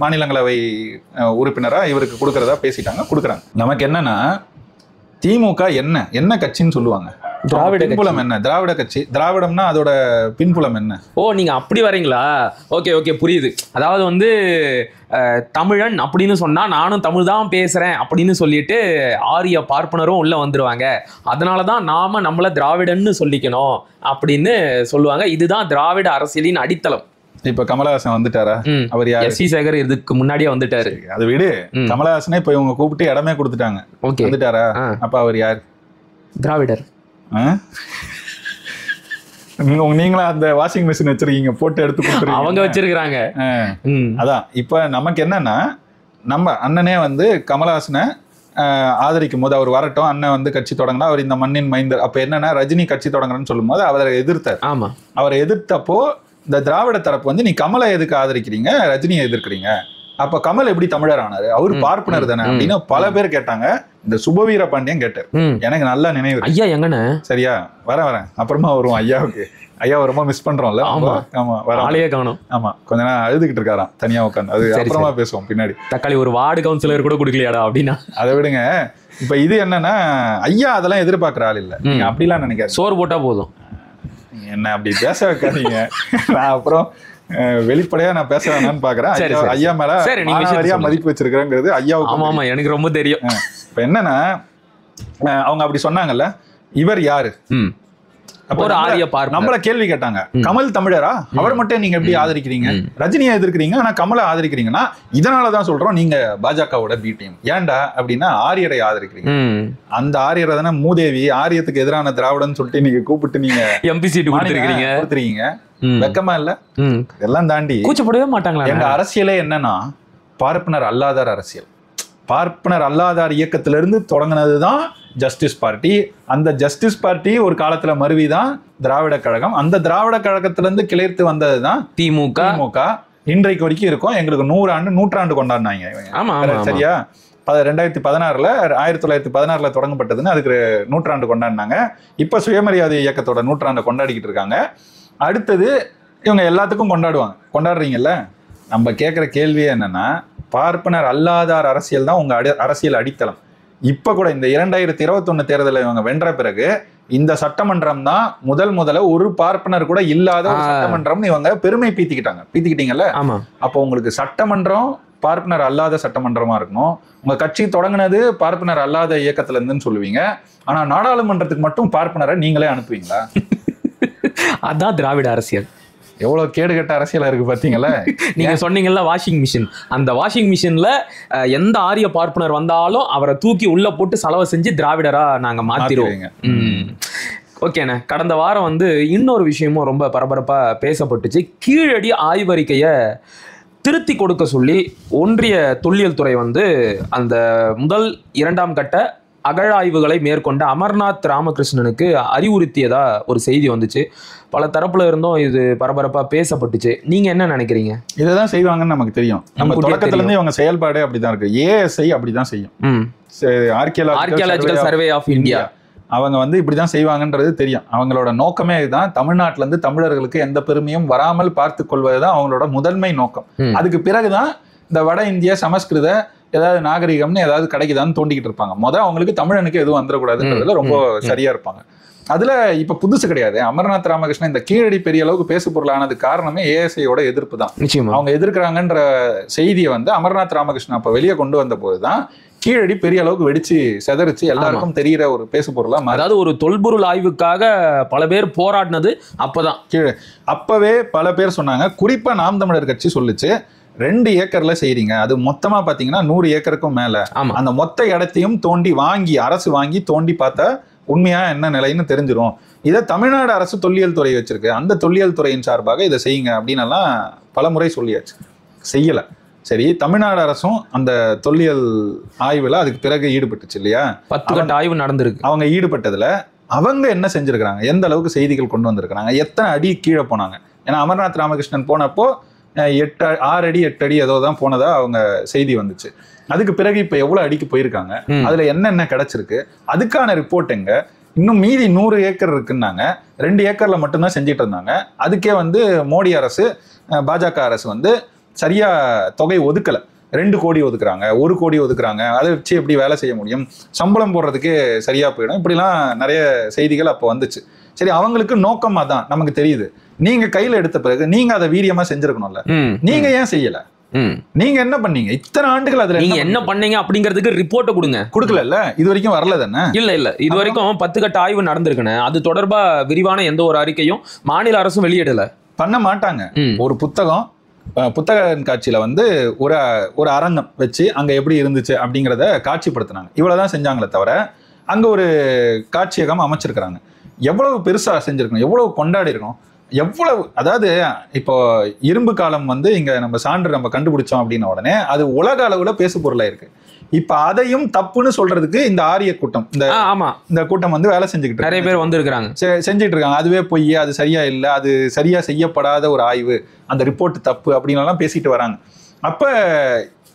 மாநிலங்களவை உறுப்பினரா இவருக்கு கொடுக்கறதா பேசிட்டாங்க, கொடுக்குறாங்க. நமக்கு என்னன்னா, திமுக என்ன கட்சின்னு சொல்லுவாங்க? திராவிட பின்புலம் என்ன? திராவிட கட்சி. திராவிடம்னா அதோட பின்புலம் என்ன? ஓ, நீங்க அப்படி வரீங்களா? ஓகே புரியுது. அதாவது வந்து தமிழன் அப்படின்னு சொன்னா நானும் தமிழ் தான் பேசுறேன் அப்படின்னு சொல்லிட்டு ஆரிய பார்ப்பனரும் உள்ள வந்துருவாங்க. அதனாலதான் நாம நம்மள திராவிடன்னு சொல்லிக்கணும் அப்படின்னு சொல்லுவாங்க. இதுதான் திராவிட அரசியலின் அடித்தளம். இப்ப கமலஹாசன் வந்துட்டாரா? அவர் யார்? எஸ்.வி. சேகர் இதுக்கு முன்னாடியே வந்துட்டாரு. அது விடு. கமலஹாசனே இப்ப இவங்க கூப்பிட்டு இடமே கொடுத்துட்டாங்க. ஓகே, வந்துட்டாரா? அப்ப அவர் யார்? திராவிடர். நீங்களா அந்த வாஷிங் மிஷின் வச்சிருக்கீங்க, போட்டு எடுத்து கொடுத்துருக்கீங்க. அவங்க வச்சிருக்காங்க. அதான் இப்ப நமக்கு என்னன்னா, நம்ம அண்ணனே வந்து கமலஹாசனை ஆதரிக்கும் போது, அவர் வரட்டும், அண்ணன் வந்து கட்சி தொடங்கினா அவர் இந்த மண்ணின் மைந்தர். அப்ப என்னன்னா, ரஜினி கட்சி தொடங்குறேன்னு சொல்லும் போது அவரை எதிர்த்தார். ஆமா, அவரை எதிர்த்தப்போ இந்த திராவிட தரப்பு வந்து நீ கமலை எதுக்கு ஆதரிக்கிறீங்க, ரஜினியை எதிர்க்கிறீங்க, அப்ப கமல் எப்படி தமிழர் ஆனாரு, அவரு பார்ப்பனர் தானே அப்படின்னு பல பேர் கேட்டாங்க. இந்த சுபவீர பாண்டியன் கேட்டார். எனக்கு நல்லா நினைவு. ஐயா எங்கன்னு? சரியா, வரேன் அப்புறமா வருவோம் ஐயாவுக்கு. ஐயா ரொம்ப மிஸ் பண்றோம்ல. ஆமா ஆளையே காணோம். ஆமா, கொஞ்ச நேரம் அழுதுகிட்டு இருக்காராம் தனியா உட்காந்து. அது அப்புறமா பேசுவோம் பின்னாடி. தக்காளி ஒரு வார்டு கவுன்சிலர் கூட கொடுக்கலையாடா அப்படின்னா. அதை விடுங்க. இப்ப இது என்னன்னா, ஐயா அதெல்லாம் எதிர்பார்க்கிற ஆள் இல்ல. நீங்க அப்படிலாம் நினைக்காது. சோறு போட்டா போதும். என்ன அப்படி பேச வைக்காதீங்க. நான் அப்புறம் வெளிப்படையா நான் பேச வேணான்னு பாக்குறேன். ஐயா மேல நிறைய மதிப்பு வச்சிருக்கிறேங்கிறது ஐயாவுக்கு. ஆமா, எனக்கு ரொம்ப தெரியும். இப்ப என்னன்னா, அவங்க அப்படி சொன்னாங்கல்ல, இவர் யாரு? நம்மள கேள்வி கேட்டாங்க. கமல் தமிழரா? அவர் மட்டும் நீங்க எப்படி ஆதரிக்கிறீங்க? ரஜினியை எதிர்க்கிறீங்க, ஆனா கமலை ஆதரிக்கிறீங்கன்னா இதனாலதான் சொல்றோம் நீங்க பாஜகவோட பி டீம். ஏன்டா அப்படின்னா, ஆரியரை ஆதரிக்கிறீங்க. அந்த ஆரியரை தானே மூதேவி, ஆரியத்துக்கு எதிரான திராவிடன்னு சொல்லிட்டு நீங்க கூப்பிட்டு நீங்க எம்பி சீட்டு கொடுத்துருக்கீங்க. வெக்கமா இல்ல? இதெல்லாம் தாண்டி கூச்சப்படவே மாட்டாங்களா? எங்க அரசியலே என்னன்னா, பார்ப்பனர் அல்லாதார் அரசியல். பார்ப்பனர் அல்லாதார் இயக்கத்திலிருந்து தொடங்கினதுதான் ஜஸ்டிஸ் பார்ட்டி. அந்த ஜஸ்டிஸ் பார்ட்டி ஒரு காலத்துல மருவிதான் திராவிட கழகம். அந்த திராவிட கழகத்திலிருந்து கிளர்த்து வந்ததுதான் திமுக. இன்றைக்கு வரைக்கும் இருக்கும். எங்களுக்கு 100 ஆண்டு நூற்றாண்டு கொண்டாடினாங்க. சரியா? 1916 தொடங்கப்பட்டதுன்னு அதுக்கு நூற்றாண்டு கொண்டாடினாங்க. இப்ப சுயமரியாதை இயக்கத்தோட நூற்றாண்டு கொண்டாடிக்கிட்டு இருக்காங்க. அடுத்தது இவங்க எல்லாத்துக்கும் கொண்டாடுறீங்கல்ல. நம்ம கேட்குற கேள்வியே என்னன்னா, பார்ப்பனர் அல்லாதார் அரசியல் தான் உங்க அரசியல் அடித்தளம். இப்ப கூட இந்த 2021 தேர்தலில் இவங்க வென்ற பிறகு இந்த சட்டமன்றம் தான் முதல்ல ஒரு பார்ப்பனர் கூட இல்லாத ஒரு சட்டமன்றம் இவங்க பெருமை பீத்திக்கிட்டீங்கல்ல. அப்போ உங்களுக்கு சட்டமன்றம் பார்ப்பனர் அல்லாத சட்டமன்றமா இருக்கணும். உங்க கட்சி தொடங்கினது பார்ப்பனர் அல்லாத இயக்கத்துல இருந்துன்னு சொல்லுவீங்க. ஆனா நாடாளுமன்றத்துக்கு மட்டும் பார்ப்பனரை நீங்களே அனுப்புவீங்களா? அதான் திராவிட அரசியல். எவ்வளவு கேடுகட்ட அரசியலா இருக்கு பாத்தீங்களா? நீங்க சொன்னீங்கல்ல வாஷிங் மிஷின், அந்த வாஷிங் மிஷின்ல எந்த ஆரிய பார்ப்பனர் வந்தாலும் அவரை தூக்கி உள்ள போட்டு செலவு செஞ்சு திராவிடரா நாங்க மாத்திடுவோங்க. ஓகேண்ணே, கடந்த வாரம் வந்து இன்னொரு விஷயமும் ரொம்ப பரபரப்பா பேசப்பட்டுச்சு. கீழடி ஆய்வறிக்கையை திருத்தி கொடுக்க சொல்லி ஒன்றிய தொல்லியல் துறை வந்து அந்த முதல் 2ஆம் கட்ட அகழாய்வுகளை மேற்கொண்ட அமர்நாத் ராமகிருஷ்ணனுக்கு அறிவுறுத்தியதா ஒரு செய்தி வந்துச்சு. பல தரப்புல இருந்தும் இது பரபரப்பா பேசப்பட்டுச்சு. நீங்க என்ன நினைக்கிறீங்க? இதுதான் செய்வாங்கன்னு நமக்கு தெரியும். நம்ம தொடக்கத்துல இருந்து இவங்க செயல்பாடு அப்படிதான் இருக்கு. ஏஎஸ்ஐ அப்படிதான் செய்யும். ஆர்கியாலஜிக்கல் சர்வே ஆஃப் இந்தியா அவங்க வந்து இப்படிதான் செய்வாங்கன்றது தெரியும். அவங்களோட நோக்கமே இதுதான். தமிழ்நாட்டுல இருந்து தமிழர்களுக்கு எந்த பெருமையும் வராமல் பார்த்து கொள்வதுதான் அவங்களோட முதன்மை நோக்கம். அதுக்கு பிறகுதான் இந்த வட இந்திய சமஸ்கிருத ஏதாவது நாகரிகம்னு ஏதாவது கிடைக்குதான்னு தோண்டிக்கிட்டு இருப்பாங்க. அவங்களுக்கு தமிழனுக்கு எதுவும் வந்துடக்கூடாதுன்றதுல ரொம்ப சரியா இருப்பாங்க. அதுல இப்ப புதுசு கிடையாது. அமர்நாத் ராமகிருஷ்ணன் இந்த கீழடி பெரிய அளவுக்கு பேசு பொருளானது காரணமே ஏஎஸ்ஐயோட எதிர்ப்பு தான். அவங்க எதிர்க்கிறாங்கன்ற செய்தியை வந்து அமர்நாத் ராமகிருஷ்ணன் அப்ப வெளியே கொண்டு வந்த போதுதான் கீழடி பெரிய அளவுக்கு வெடிச்சு செதறிச்சு எல்லாருக்கும் தெரிகிற ஒரு பேசு பொருளா. அதாவது ஒரு தொல்பொருள் ஆய்வுக்காக பல பேர் போராடினது அப்பதான். அப்பவே பல பேர் சொன்னாங்க. குறிப்பா நாம் தமிழர் கட்சி சொல்லுச்சு, 2 ஏக்கர்ல செய்றீங்க, அது மொத்தமா பாத்தீங்கன்னா 100 ஏக்கருக்கும் மேல. அந்த மொத்த இடத்தையும் அரசு வாங்கி தோண்டி பார்த்தா உண்மையா என்ன நிலைன்னு தெரிஞ்சிடும். இதை தமிழ்நாடு அரசு தொல்லியல் துறை வச்சிருக்கு, அந்த தொல்லியல் துறையின் சார்பாக இதை செய்யுங்க அப்படின்னு எல்லாம் பல முறை சொல்லியாச்சு. செய்யல. சரி, தமிழ்நாடு அரசும் அந்த தொல்லியல் ஆய்வுல அதுக்கு பிறகு ஈடுபட்டுச்சு இல்லையா? 10 கட்ட ஆய்வு நடந்திருக்கு. அவங்க ஈடுபட்டதுல அவங்க என்ன செஞ்சிருக்கிறாங்க, எந்த அளவுக்கு செய்திகள் கொண்டு வந்திருக்கிறாங்க, எத்தனை அடி கீழே போனாங்க? ஏன்னா அமர்நாத் ராமகிருஷ்ணன் போனப்போ 6 அடி 8 அடி ஏதோ தான் போனதா அவங்க செய்தி வந்துச்சு. அதுக்கு பிறகு இப்ப எவ்வளவு அடிக்கு போயிருக்காங்க, அதுல என்னென்ன கிடைச்சிருக்கு, அதுக்கான ரிப்போர்ட் எங்க? இன்னும் மீதி 100 ஏக்கர் இருக்குன்னாங்க. 2 ஏக்கர்ல மட்டும்தான் செஞ்சிட்டு இருந்தாங்க. அதுக்கே வந்து மோடி அரசு, பாஜக அரசு வந்து சரியா தொகை ஒதுக்கல. 2 கோடி ஒதுக்குறாங்க, 1 கோடி ஒதுக்குறாங்க. அதை வச்சு எப்படி வேலை செய்ய முடியும்? சம்பளம் போடுறதுக்கே சரியா போயிடும். இப்படிலாம் நிறைய செய்திகள் அப்போ வந்துச்சு. சரி, அவங்களுக்கு நோக்கமா தான் நமக்கு தெரியுது. நீங்க கையில எடுத்த பிறகு நீங்க அதை வீரியமா செஞ்சிருக்கணும்ல. நீங்க ஏன் செய்யல? நீங்க என்ன பண்ணீங்க இத்தனை ஆண்டுகள்? அதுல நீங்க என்ன பண்ணீங்க அப்படிங்கிறதுக்கு ரிப்போர்ட் கொடுக்கல. இது வரைக்கும் வரல தானே? இல்ல இது வரைக்கும் 10 கட்ட ஆய்வு நடந்திருக்குன்னு அது தொடர்பா விரிவான எந்த ஒரு அறிக்கையும் மாநில அரசும் வெளியிடல. பண்ண மாட்டாங்க. ஒரு புத்தக கண்காட்சியில வந்து ஒரு அரங்கம் வச்சு அங்க எப்படி இருந்துச்சு அப்படிங்கிறத காட்சிப்படுத்தினாங்க. இவ்வளவுதான் செஞ்சாங்களே தவிர அங்க ஒரு காட்சியகம் அமைச்சிருக்கிறாங்க. எவ்வளவு பெருசா செஞ்சிருக்கணும், எவ்வளவு கொண்டாடி இருக்கணும், எவ்வளவு. அதாவது இப்போ இரும்பு காலம் வந்து இங்க நம்ம சான்று நம்ம கண்டுபிடிச்சோம் அப்படின்ன உடனே அது உலக அளவுல பேசு பொருளா இருக்கு. இப்ப அதையும் தப்புன்னு சொல்றதுக்கு இந்த ஆரிய கூட்டம், இந்த கூட்டம் வந்து வேலை செஞ்சுக்கிட்டு நிறைய பேர் வந்திருக்காங்க, செஞ்சுட்டு இருக்காங்க. அதுவே பொய், அது சரியா இல்லை, அது சரியா செய்யப்படாத ஒரு ஆய்வு, அந்த ரிப்போர்ட் தப்பு அப்படின்னு எல்லாம் பேசிட்டு வராங்க. அப்ப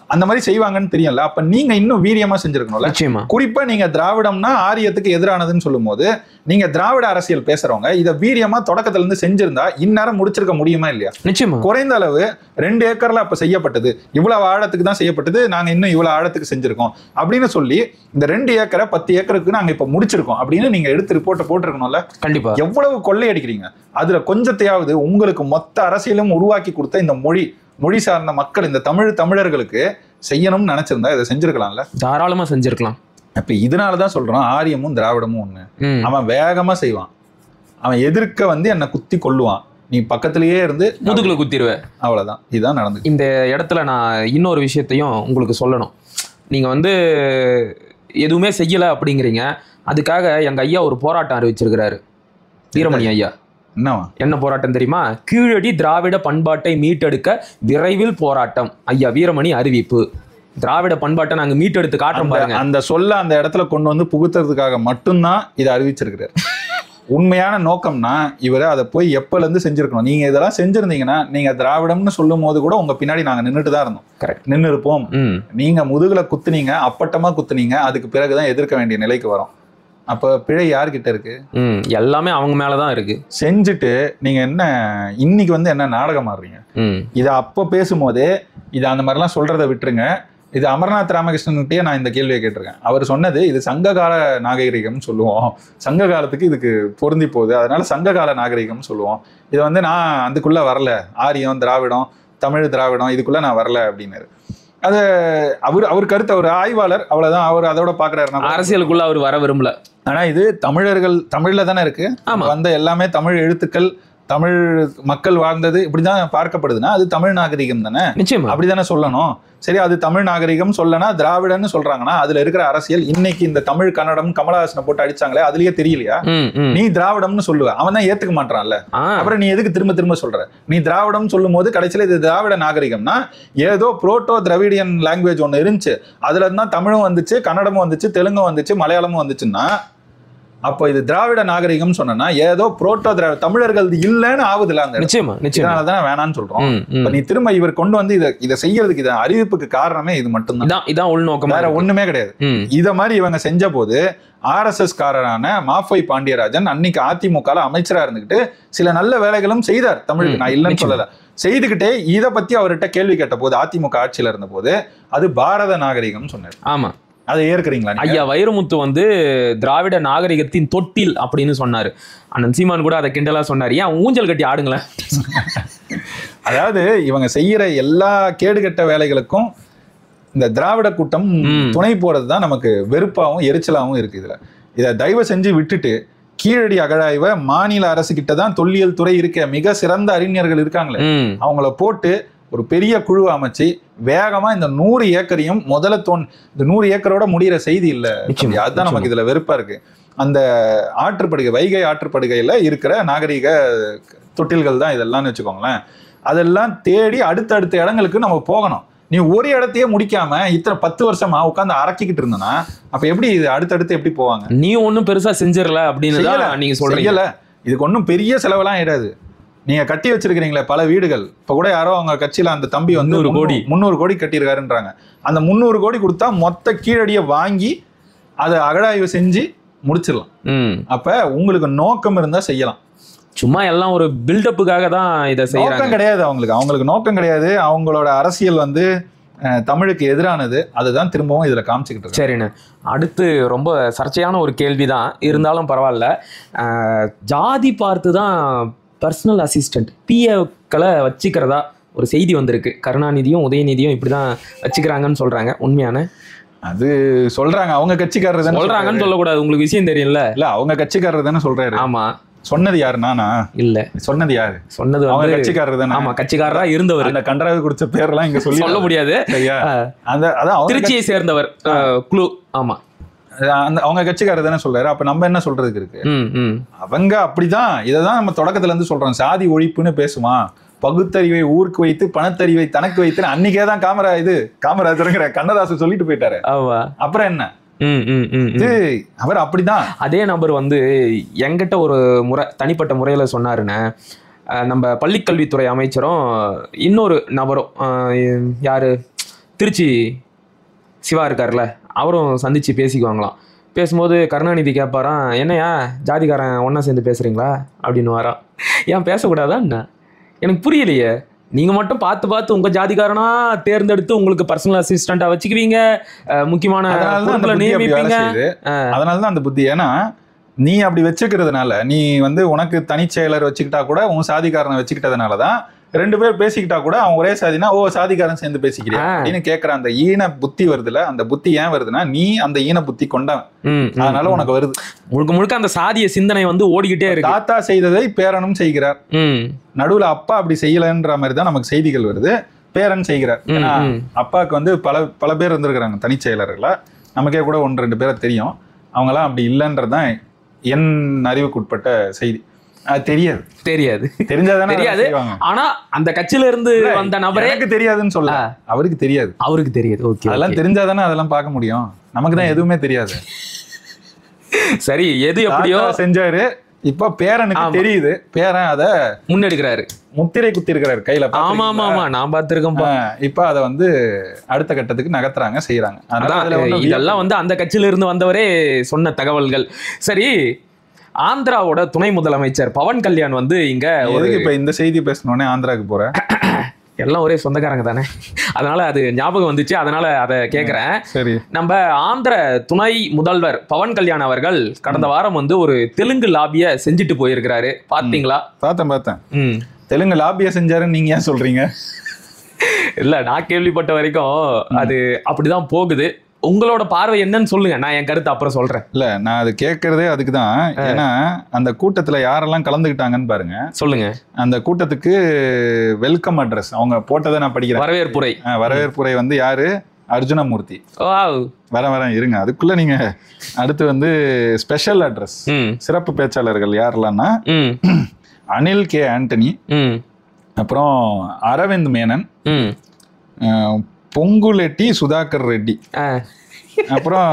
அந்த மாதிரி செய்வாங்கன்னு தெரியல. அப்ப நீங்க இன்னும் வீரியமா செஞ்சிருக்கணும்ல. குறிப்பா நீங்க திராவிடம்னா ஆரியத்துக்கு எதிரானதுன்னு சொல்லும் போது நீங்க திராவிட அரசியல் பேசுறவங்க இதை வீரியமா தொடக்கத்துல இருந்து செஞ்சிருந்தா இந்நேரம் முடிச்சிருக்க முடியுமா இல்லையா? நிச்சயமா. குறைந்த அளவு 2 ஏக்கர்ல அப்ப செய்யப்பட்டது, இவ்வளவு ஆழத்துக்கு தான் செய்யப்பட்டது, நாங்க இன்னும் இவ்வளவு ஆழத்துக்கு செஞ்சிருக்கோம் அப்படின்னு சொல்லி இந்த 2 ஏக்கரை 10 ஏக்கருக்கு நாங்க இப்ப முடிச்சிருக்கோம் அப்படின்னு நீங்க எடுத்து ரிப்போர்ட்டை போட்டிருக்கணும்ல. கண்டிப்பா. எவ்வளவு கொள்ளையடிக்கிறீங்க? அதுல கொஞ்சத்தையாவது உங்களுக்கு மொத்த அரசியலும் உருவாக்கி கொடுத்த இந்த மொழி சார்ந்த மக்கள், இந்த தமிழர்களுக்கு செய்யணும்னு நினைச்சிருந்தா இதை செஞ்சிருக்கலாம்ல. தாராளமா செஞ்சிருக்கலாம். இப்ப இதனாலதான் சொல்றான் ஆரியமும் திராவிடமும் ஒண்ணு. அவன் வேகமா செய்வான், அவன் எதிர்க்க வந்து என்னை குத்தி கொல்லுவான், நீ பக்கத்திலேயே இருந்து முதுகுல குத்திடுவேன். அவ்வளவுதான். இதுதான் நடந்து. இந்த இடத்துல நான் இன்னொரு விஷயத்தையும் உங்களுக்கு சொல்லணும். நீங்க வந்து எதுவுமே செய்யல அப்படிங்கிறீங்க. அதுக்காக எங்க ஐயா ஒரு போராட்டம் அறிவிச்சிருக்கிறாரு. வீரமணி ஐயா. என்ன போராட்டம் தெரியுமா? கீழடி திராவிட பண்பாட்டை மீட்டெடுக்க விரைவில் போராட்டம். ஐயா வீரமணி அறிவிப்பு. திராவிட பண்பாட்டை நாங்க மீட்டெடுத்து காட்டுறோம் பாருங்க. அந்த சொல்ல அந்த இடத்துல கொண்டு வந்து புகுத்துறதுக்காக மட்டும்தான் இதை அறிவிச்சிருக்கிறார். உண்மையான நோக்கம்னா இவரை அதை போய் எப்பல இருந்து செஞ்சிருக்கணும். நீங்க இதெல்லாம் செஞ்சிருந்தீங்கன்னா நீங்க திராவிடம்னு சொல்லும் போது கூட உங்க பின்னாடி நாங்க நின்றுட்டு தான் இருந்தோம். கரெக்ட், நின்று இருப்போம். நீங்க முதுகுல குத்துனீங்க, அப்பட்டமா குத்துனீங்க, அதுக்கு பிறகுதான் எதிர்க்க வேண்டிய நிலைக்கு வரும். அப்ப பிழை யார்கிட்ட இருக்கு? எல்லாமே அவங்க மேலதான் இருக்கு. செஞ்சுட்டு நீங்க என்ன இன்னைக்கு வந்து என்ன நாடகம் ஆடுறீங்க? இதை அப்போ பேசும்போதே இது அந்த மாதிரிலாம் சொல்றதை விட்டுருங்க. இது அமர்நாத் ராமகிருஷ்ணன்கிட்டயே நான் இந்த கேள்வியை கேட்டிருக்கேன். அவர் சொன்னது இது சங்ககால நாகரிகம்னு சொல்லுவோம், சங்க காலத்துக்கு இதுக்கு பொருந்தி போகுது, அதனால சங்ககால நாகரிகம்னு சொல்லுவோம். இதை வந்து நான் அதுக்குள்ள வரல, ஆரியம் திராவிடம் தமிழ் திராவிடம் இதுக்குள்ள நான் வரல அப்படின்னாரு. அது அவர் கருத்து, அவர் ஆய்வாளர், அவ்வளவுதான். அவர் அதோட பாக்குறாரு, அரசியலுக்குள்ள அவர் வர விரும்பல. ஆனா இது தமிழர்கள் தமிழ்ல தானே இருக்கு, வந்த எல்லாமே தமிழ் எழுத்துக்கள், தமிழ் மக்கள் வாழ்ந்தது இப்படிதான் பார்க்கப்படுதுன்னா அது தமிழ் நாகரிகம் தானே. நிச்சயமா அப்படிதானே சொல்லணும். சரி, அது தமிழ் நாகரிகம் சொல்லனா திராவிடன்னு சொல்றாங்கன்னா அதுல இருக்கிற அரசியல் இன்னைக்கு இந்த தமிழ் கன்னடம் கமலஹாசனை போட்டு அடிச்சாங்களே அதுலயே தெரியலையா? நீ திராவிடம்னு சொல்லுவ, அவன் தான் ஏத்துக்க மாட்டான்ல, அப்புறம் நீ எதுக்கு திரும்ப திரும்ப சொல்ற? நீ திராவிடம் சொல்லும் போது கடைசியில இது திராவிட நாகரிகம்னா ஏதோ புரோட்டோ திராவிடியன் லாங்குவேஜ் ஒண்ணு இருந்துச்சு, அதுல இருந்தா தமிழும் வந்துச்சு, கன்னடமும் வந்துச்சு, தெலுங்கும் வந்துச்சு, மலையாளமும் வந்துச்சுன்னா அப்போ இது திராவிட நாகரிகம் சொன்னா ஏதோ புரோட்டோ திராவிட தமிழர்கள் இல்லைன்னு ஆகுதுல. அந்த நிச்சயமாதான் வேணான்னு சொல்றோம். நீ திரும்ப இவர் கொண்டு வந்து இதை செய்யறதுக்கு இதை அறிவிப்புக்கு காரணமே இது மட்டும்தான். இதான் உள்நோக்கம், வேற ஒண்ணுமே கிடையாது. இத மாதிரி இவங்க செஞ்ச போது RSS காரரான மாஃபை பாண்டியராஜன் அன்னைக்கு அதிமுக அமைச்சரா இருந்துகிட்டு சில நல்ல வேலைகளும் செய்தார் தமிழுக்கு, நான் இல்லைன்னு சொல்லல. செய்துகிட்டே இதை பத்தி அவர்கிட்ட கேள்வி கேட்ட போது அதிமுக ஆட்சியில இருந்த போது அது பாரத நாகரிகம் சொன்னார். ஆமா, அதை ஏற்கிறீங்களா? ஐயா வைரமுத்து வந்து திராவிட நாகரிகத்தின் தொட்டில் அப்படின்னு சொன்னாரு. அண்ணன் சீமான் கூட அதை கிண்டலா சொன்னாரு, ஏன் ஊஞ்சல் கட்டி ஆடுங்களேன். அதாவது இவங்க செய்யற எல்லா கேடுகட்ட வேலைகளுக்கும் இந்த திராவிட கூட்டம் துணை போறதுதான் நமக்கு வெறுப்பாகவும் எரிச்சலாகவும் இருக்கு. இதை தயவு செஞ்சு விட்டுட்டு கீழடி அகழாய்வை மாநில அரசு கிட்டதான் தொல்லியல் துறை இருக்க மிக சிறந்த அறிஞர்கள் இருக்காங்களே அவங்கள போட்டு ஒரு பெரிய குழு அமைச்சு வேகமா இந்த 100 ஏக்கரையும் முதல்ல இந்த 100 ஏக்கரோட முடிகிற செய்தி இல்ல. அதுதான் நமக்கு இதுல வெறுப்பா இருக்கு. அந்த ஆற்றுப்படுகை, வைகை ஆற்றுப்படுகையில இருக்கிற நாகரிக தொட்டில்கள் தான் இதெல்லாம் வச்சுக்கோங்களேன். அதெல்லாம் தேடி அடுத்தடுத்த இடங்களுக்கு நம்ம போகணும். நீ ஒரு இடத்தையே முடிக்காம இத்தனை 10 வருஷமா உட்காந்து அரக்கிக்கிட்டு இருந்தனா அப்ப எப்படி இது அடுத்தடுத்து எப்படி போவாங்க? நீ ஒன்னும் பெருசா செஞ்சிடல அப்படின்னு நீங்க சொல்றீங்கல்ல. இதுக்கு ஒன்னும் பெரிய செலவெல்லாம் ஆயிடாது. நீங்க கட்டி வச்சிருக்கீங்களே பல வீடுகள், இப்ப கூட யாரோ அவங்க கட்சியில அந்த தம்பி வந்து 300 கோடி கட்டியிருக்காருன்றாங்க. அந்த 300 கோடி கொடுத்தா மொத்த கீழடியை வாங்கி அதை அகழாய்வு செஞ்சு முடிச்சிடலாம். அப்ப உங்களுக்கு நோக்கம் இருந்தா செய்யலாம். சும்மா எல்லாம் ஒரு பில்டப்புக்காக தான் இதை செய்யறாங்க கிடையாது. அவங்களுக்கு நோக்கம் கிடையாது. அவங்களோட அரசியல் வந்து தமிழுக்கு எதிரானது. அதுதான் திரும்பவும் இதுல காமிச்சுக்கிட்டு இருக்கு. சரிண்ணே, அடுத்து ரொம்ப சர்ச்சையான ஒரு கேள்விதான், இருந்தாலும் பரவாயில்ல. ஜாதி பார்த்து தான் பர்சனல் அசிஸ்டன்ட் பிஏக்களை வச்சுக்கிறதா ஒரு செய்தி வந்திருக்கு. கருணாநிதியும் உதயநிதியும் இப்படிதான் வச்சுக்கிறாங்கன்னு சொல்றாங்க. உண்மையான அது சொல்றாங்க, அவங்க கட்சிக்காரர் தானே சொல்றாங்கன்னு சொல்லக்கூடாது. உங்களுக்கு விஷயம் தெரியல. இல்ல, அவங்க கட்சிக்காரர் தானே சொல்றாரு. ஆமா, சொன்னது யாரு? நானா? இல்ல, சொன்னது யாரு? சொன்னது அவங்க கட்சிக்காரர் தானே. ஆமா, கட்சிக்காரரா இருந்தவர். அந்த கண்டராவி குடிச்ச பேர்லாம் இங்க சொல்ல முடியாது. அதான் திருச்சியை சேர்ந்தவர் குழு. ஆமா, அந்த அவங்க கட்சிக்காரர் தானே சொல்றாரு. அப்ப நம்ம என்ன சொல்றதுக்கு இருக்கு? அவங்க அப்படிதான். இததான் நம்ம தொடக்கத்துல இருந்து சொல்றோம். சாதி ஒழிப்புன்னு பேசுமா, பகுத்தறிவை ஊருக்கு வைத்து பணத்தறிவை தனக்கு வைத்து அன்னைக்கே தான் காமராஜருங்கிற கண்ணதாசன் சொல்லிட்டு போயிட்டாரு. அப்புறம் என்ன? அவர் அப்படிதான். அதே நபர் வந்து என்கிட்ட ஒரு முறை தனிப்பட்ட முறையில சொன்னாருன்னு, நம்ம பள்ளிக்கல்வித்துறை அமைச்சரும் இன்னொரு நபரும், யாரு, திருச்சி சிவா இருக்கார்ல, அவரும் சந்திச்சு பேசிக்குவாங்களாம். பேசும்போது கருணாநிதி கேட்பாராம், என்னையா ஜாதிகாரன் ஒன்னா சேர்ந்து பேசுறீங்களா அப்படின்னு வாராம். ஏன் பேசக்கூடாதா என்ன? எனக்கு புரியலையே. நீங்க மட்டும் பார்த்து உங்க ஜாதிகாரனா தேர்ந்தெடுத்து உங்களுக்கு பர்சனல் அசிஸ்டண்டா வச்சுக்குவீங்க, முக்கியமான நியமிப்பீங்க. அதனாலதான் அந்த புத்தி. ஏன்னா நீ அப்படி வச்சுக்கிறதுனால, நீ வந்து உனக்கு தனி செயலர் வச்சுக்கிட்டா கூட உன் சாதிகாரனை வச்சுக்கிட்டதுனாலதான் 2 பேர் பேசிக்கிட்டா கூட அவன் ஒரே சாதினா ஓ சாதிகாரன் சேர்ந்து பேசிக்கிறியா அப்படின்னு கேட்கிற அந்த ஈன புத்தி வருதுல. அந்த புத்தி ஏன் வருதுன்னா நீ அந்த ஈன புத்தி கொண்டவன், அதனால உனக்கு வருது. முழுக்க அந்த சாதிய சிந்தனை வந்து ஓடிக்கிட்டே இருக்கு. தாத்தா செய்ததை பேரனும் செய்கிறார். நடுவுல அப்பா அப்படி செய்யலன்ற மாதிரி தான் நமக்கு செய்திகள் வருது. பேரன் செய்கிறார். ஏன்னா அப்பாவுக்கு வந்து பல பேர் இருந்திருக்கிறாங்க தனி செயலர்களா. நமக்கே கூட 1-2 பேரை தெரியும். அவங்களாம் அப்படி இல்லைன்றதுதான் என் அறிவுக்குட்பட்ட செய்தி. தெரியாது தெரிஞ்சாதானே தெரியாது. ஆனா அந்த கட்சியில இருந்து வந்த நபரே எனக்கு தெரியாதுன்னு சொல்ல, அவருக்கு தெரியாது. ஓகே, அதெல்லாம் தெரிஞ்சாதானே அதெல்லாம் பார்க்க முடியும். நமக்கு தான் எதுவுமே தெரியாது. சரி, எது எப்படியோ செஞ்சாரு, இப்ப பேரனுக்கு தெரியுது, பேரன் அத முன்னெடுக்கிறாரு, முத்திரை குத்தி இருக்கிறாரு கையில. ஆமா ஆமா ஆமா, நான் பார்த்திருக்கேன். இப்ப அத வந்து அடுத்த கட்டத்துக்கு நகர்த்துறாங்க, செய்யறாங்க. இதெல்லாம் வந்து அந்த கட்சியில இருந்து வந்தவரே சொன்ன தகவல்கள். சரி, ஆந்திராவோட துணை முதலமைச்சர் பவன் கல்யாண் வந்து இங்க இப்ப இந்த செய்தி பேசணும்னே ஆந்திராவுக்கு போற எல்லாம் ஒரே சொந்தக்காரங்க தானே, அதனால அது ஞாபகம் வந்துச்சு, அதனால அதை கேட்கிறேன். சரி, நம்ம ஆந்திர துணை முதல்வர் பவன் கல்யாண் அவர்கள் கடந்த வாரம் வந்து ஒரு தெலுங்கு லாபிய செஞ்சுட்டு போயிருக்கிறாரு. பாத்தீங்களா? பார்த்தேன். தெலுங்கு லாபிய செஞ்சாருன்னு நீங்க ஏன் சொல்றீங்க? இல்ல, நான் கேள்விப்பட்ட வரைக்கும் அது அப்படிதான் போகுது. உங்களோட பார்வை என்னன்னு சொல்லுங்க, நான் என் கருத்து அப்புறம் சொல்றேன். இல்ல, நான் அது கேட்கறதே அதுக்குதான். ஏன்னா அந்த கூட்டத்துல யாரெல்லாம் கலந்துக்கிட்டாங்கன்னு பாருங்க. சொல்லுங்க. அந்த கூட்டத்துக்கு வெல்கம் அட்ரஸ் அவங்க போட்டதை நான் படிக்கிறேன். வரவேற்புரை வந்து யாரு? அர்ஜுனமூர்த்தி. வரேன் இருங்க, அதுக்குள்ள நீங்க அடுத்து வந்து ஸ்பெஷல் அட்ரஸ் சிறப்பு பேச்சாளர்கள் யாரெல்லாம்னா அனில் கே ஆண்டனி, அப்புறம் அரவிந்த் மேனன், பொங்குலெட்டி சுதாகர் ரெட்டி, அப்புறம்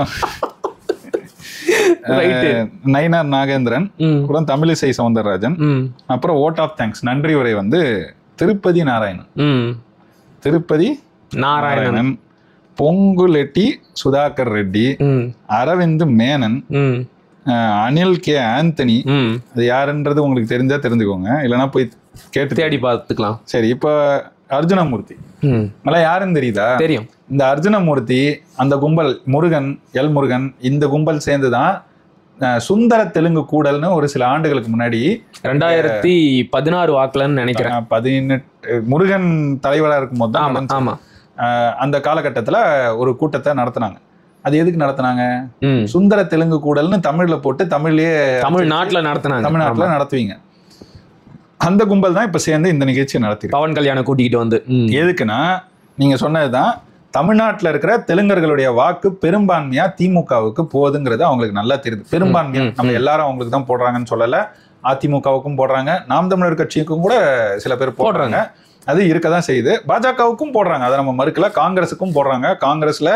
நயினார் நாகேந்திரன், அப்புறம் தமிழிசை சவுந்தரராஜன், அப்புறம் ஓட் ஆஃப் தேங்க்ஸ் நன்றி உரை வந்து திருப்பதி நாராயணன், பொங்குலெட்டி சுதாகர் ரெட்டி, அரவிந்த் மேனன், அனில் கே ஆந்தனி. அது யாருன்றது உங்களுக்கு தெரிஞ்சா தெரிஞ்சுக்கோங்க, இல்லைன்னா போய் கேட்டு தேடி பார்த்துக்கலாம். சரி, இப்ப அர்ஜுனமூர்த்தி யாருன்னு தெரியுதா? தெரியும். இந்த அர்ஜுனமூர்த்தி அந்த கும்பல், முருகன் இந்த கும்பல் சேர்ந்துதான் சுந்தர தெலுங்கு கூடல்னு ஒரு சில ஆண்டுகளுக்கு முன்னாடி 2016 வாக்குலன்னு நினைக்கிறேன், 18 முருகன் தலைவரா இருக்கும் போது தான் அந்த காலகட்டத்துல ஒரு கூட்டத்தை நடத்தினாங்க. அது எதுக்கு நடத்தினாங்க? சுந்தர தெலுங்கு கூடல்னு தமிழ்ல போட்டு தமிழ்நாட்டுல நடத்துவீங்க. அந்த கும்பல் தான் இப்ப சேர்ந்து இந்த நிகழ்ச்சியை நடத்தி பவன் கல்யாணம் கூட்டிகிட்டு வந்து. எதுக்குன்னா நீங்க சொன்னதுதான், தமிழ்நாட்டில் இருக்கிற தெலுங்கர்களுடைய வாக்கு பெரும்பான்மையா திமுகவுக்கு போகுதுங்கிறது அவங்களுக்கு நல்லா தெரியுது. பெரும்பான்மையா நம்ம எல்லாரும் அவங்களுக்கு தான் போடுறாங்கன்னு சொல்லல, அதிமுகவுக்கும் போடுறாங்க, நாம் தமிழர் கட்சிக்கும் கூட சில பேர் போடுறாங்க. அது இருக்கதான் செய்யுது. பாஜகவுக்கும் போடுறாங்க, அதை நம்ம மறுக்கல. காங்கிரஸுக்கும் போடுறாங்க. காங்கிரஸ்ல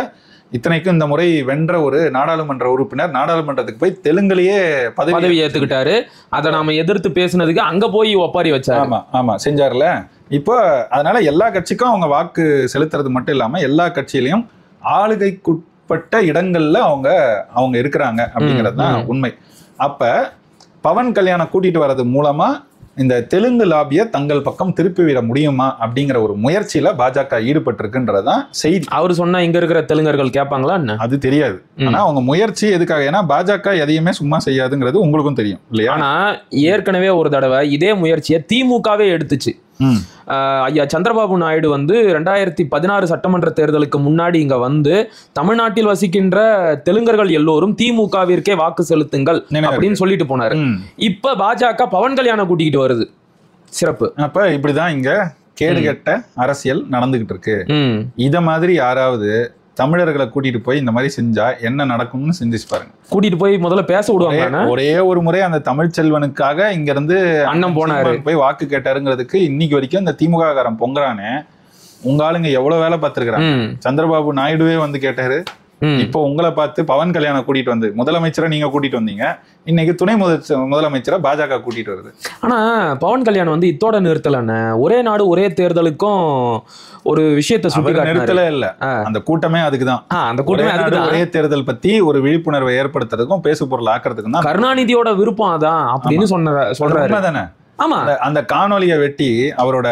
இத்தனைக்கும் இந்த முறை வென்ற ஒரு நாடாளுமன்ற உறுப்பினர் நாடாளுமன்றத்துக்கு போய் தெலுங்குலயே பதவி ஏத்துக்கிட்டாரு. அதை நாம எதிர்த்து பேசினதுக்கு அங்க போய் ஒப்பாரி வச்சாரு. ஆமா செஞ்சார்ல. இப்போ அதனால எல்லா கட்சிக்கும் அவங்க வாக்கு செலுத்துறது மட்டும் இல்லாம எல்லா கட்சியிலையும் ஆளுகைக்குட்பட்ட இடங்கள்ல அவங்க இருக்கிறாங்க அப்படிங்கிறது தான் உண்மை. அப்ப பவன் கல்யாணம் கூட்டிட்டு வர்றது மூலமா இந்த தெலுங்கு லாபிய தங்கள் பக்கம் திருப்பி விட முடியுமா அப்படிங்கிற ஒரு முயற்சியில பாஜக ஈடுபட்டிருக்குன்றதான் செய்தி. அவரு சொன்னா இங்க இருக்கிற தெலுங்கர்கள் கேட்பாங்களா? அது தெரியாது. ஆனா அவங்க முயற்சி எதுக்காக? ஏன்னா பாஜக எதையுமே சும்மா செய்யாதுங்கிறது உங்களுக்கும் தெரியும் இல்லையா? ஆனா ஏற்கனவே ஒரு தடவை இதே முயற்சியை திமுகவே எடுத்துச்சு. ஐயா சந்திரபாபு நாயுடு வந்து 2016 சட்டமன்ற தேர்தலுக்கு முன்னாடி இங்க வந்து தமிழ்நாட்டில் வசிக்கின்ற தெலுங்கர்கள் எல்லோரும் திமுகவிற்கே வாக்கு செலுத்துங்கள் அப்படின்னு சொல்லிட்டு போனாரு. இப்ப பாஜக பவன் கல்யாணம் கூட்டிக்கிட்டு வருது. சிறப்பு. அப்ப இப்படிதான் இங்க கேடுகெட்ட அரசியல் நடந்துகிட்டு இருக்கு. இத மாதிரி யாராவது தமிழர்களை கூட்டிட்டு போய் இந்த மாதிரி செஞ்சா என்ன நடக்கும்னு சிந்திச்சு பாருங்க. கூட்டிட்டு போய் முதல்ல பேச விடுவாங்க. ஒரே ஒரு முறை அந்த தமிழ் செல்வனுக்காக இங்க இருந்து அண்ணன் போனாரு, போய் வாக்கு கேட்டாருங்கிறதுக்கு இன்னைக்கு வரைக்கும் இந்த திமுக காரன் பொங்குறானே, உங்க ஆளுங்க எவ்வளவு வேலை பார்த்திருக்கிறாங்க. சந்திரபாபு நாயுடுவே வந்து கேட்டாரு. இப்போ உங்களை பார்த்து பவன் கல்யாணம் கூட்டிட்டு வந்து முதலமைச்சரை நீங்க கூட்டிட்டு வந்தீங்க, இன்னைக்கு துணை முதலமைச்சரை பாஜக கூட்டிட்டு வருது. ஆனா பவன் கல்யாணம் வந்து இத்தோட நிறுத்தலன்னு ஒரே நாடு ஒரே தேர்தலுக்கும் ஒரு விஷயத்தை சுட்டி நிறுத்தல இல்ல. அந்த கூட்டமே அதுக்குதான். அந்த கூட்டமே அதுக்குதான். ஒரே தேர்தல் பத்தி ஒரு விழிப்புணர்வை ஏற்படுத்துறதுக்கும் பேசு பொருள் ஆக்குறதுக்கும் தான் கருணாநிதியோட விருப்பம் அதான் அப்படின்னு சொல்றாரு தானே. ஆமா, அந்த காணொலியை வெட்டி அவரோட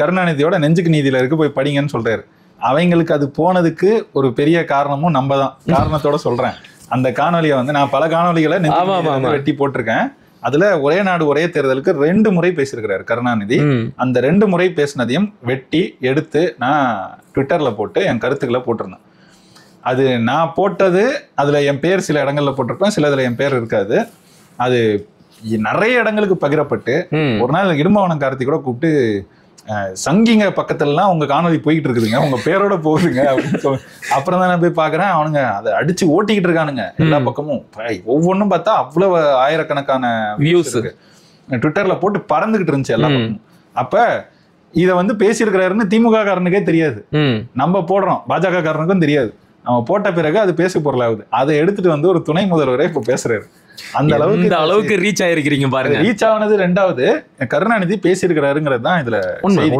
கருணாநிதியோட நெஞ்சுக்கு நீதியில இருக்கு போய் படிங்கன்னு சொல்றாரு. அவங்களுக்கு அது போனதுக்கு ஒரு பெரிய காரணமும் நம்ம தான். காரணத்தோட சொல்றேன். அந்த காணொலியை வந்து நான் பல காணொலிகளை வெட்டி போட்டிருக்கேன். அதுல ஒரே நாடு ஒரே தேர்தலுக்கு 2 முறை பேசியிருக்கிறாரு கருணாநிதி. அந்த 2 முறை பேசினதையும் வெட்டி எடுத்து நான் ட்விட்டர்ல போட்டு என் கருத்துக்களை போட்டிருந்தேன். அது நான் போட்டது, அதுல என் பேர் சில இடங்கள்ல போட்டிருப்பேன், சில இதுல என் பேர் இருக்காது. அது நிறைய இடங்களுக்கு பகிரப்பட்டு ஒரு நாள் இடும்பவனம் கார்த்தி கூட கூப்பிட்டு, சங்கிங்க பக்கத்துலலாம் உங்க காணொலி போயிட்டு இருக்குதுங்க, உங்க பேரோட போகுதுங்க அப்படின்னு சொல்லி. அப்புறம் தான் நான் போய் பாக்குறேன், அவனுங்க அதை அடிச்சு ஓட்டிக்கிட்டு இருக்கானுங்க எல்லா பக்கமும். ஒவ்வொன்றும் பார்த்தா அவ்வளவு ஆயிரக்கணக்கான வியூஸ் ட்விட்டர்ல போட்டு பறந்துகிட்டு இருந்துச்சு எல்லா பக்கமும். அப்ப இத வந்து பேசியிருக்கிறாருன்னு திமுக காரனுக்கே தெரியாது. நம்ம போடுறோம், பாஜக காரனுக்கும் தெரியாது. நம்ம போட்ட பிறகு அது பேசு பொருளாகுது. அதை எடுத்துட்டு வந்து ஒரு துணை முதல்வரே இப்ப பேசுறாரு. அந்த அளவுக்கு ரீச் ஆயிருக்கிறீங்க பாருங்க. ரீச் ஆனது ரெண்டாவது, கருணாநிதி பேசியிருக்கிறாருங்கிறது தான் இதுல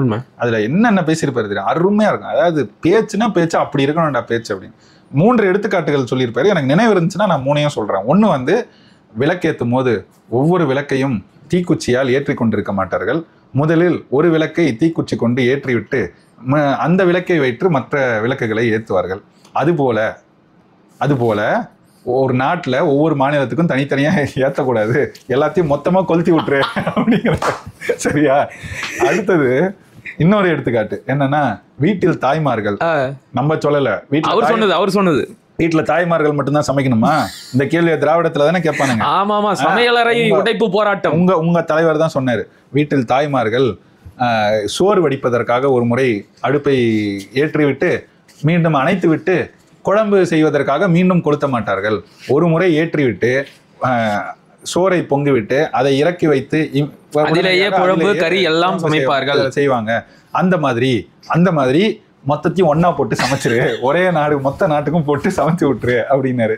உண்மை. அதுல என்னென்ன பேசியிருப்பாரு தெரியும், அருமையா இருக்கும். அதாவது பேச்சுன்னா பேச்சு அப்படி இருக்கணும்டா பேச்சு அப்படின்னு 3 எடுத்துக்காட்டுகள் சொல்லியிருப்பாரு. எனக்கு நினைவு இருந்துச்சுன்னா நான் 3 சொல்றேன். ஒண்ணு வந்து, விளக்கேற்றும் போது ஒவ்வொரு விளக்கையும் தீக்குச்சியால் ஏற்றி கொண்டிருக்க மாட்டார்கள். முதலில் ஒரு விளக்கை தீக்குச்சி கொண்டு ஏற்றிவிட்டு அந்த விளக்கை வைத்து மற்ற விளக்குகளை ஏற்றுவார்கள். அதுபோல ஒரு நாட்டில் ஒவ்வொரு மாநிலத்துக்கும் தனித்தனியாக ஏற்றக்கூடாது, எல்லாத்தையும் மொத்தமா கொளுத்தி விட்டுரு அப்படிங்கிற. சரியா? அடுத்தது இன்னொரு எடுத்துக்காட்டு என்னன்னா, வீட்டில் தாய்மார்கள், நம்ம சொல்லல, அவர் சொன்னது வீட்டுல தாய்மார்கள் மட்டும்தான் சமைக்கணுமா? இந்த கேள்வியை திராவிடத்துல தானே கேட்பானுங்க. ஆமா, சமையலறை உடைப்பு போராட்டம். உங்க தலைவர் தான் சொன்னாரு, வீட்டில் தாய்மார்கள் சோறு வடிப்பதற்காக ஒரு முறை அடுப்பை ஏற்றிவிட்டு மீண்டும் அணைத்து விட்டு குழம்பு செய்வதற்காக மீண்டும் கொளுத்த மாட்டார்கள். ஒரு முறை ஏற்றிவிட்டு சோறை பொங்கிவிட்டு அதை இறக்கி வைத்து அதிலேயே குழம்பு கறி எல்லாம் சமைப்பார்கள் செய்வாங்க. அந்த மாதிரி மொத்தத்தையும் ஒன்னா போட்டு சமைச்சிரு, ஒரே நாடு மொத்த நாட்டுக்கும் போட்டு சமைச்சு விட்டுரு அப்படின்னாரு.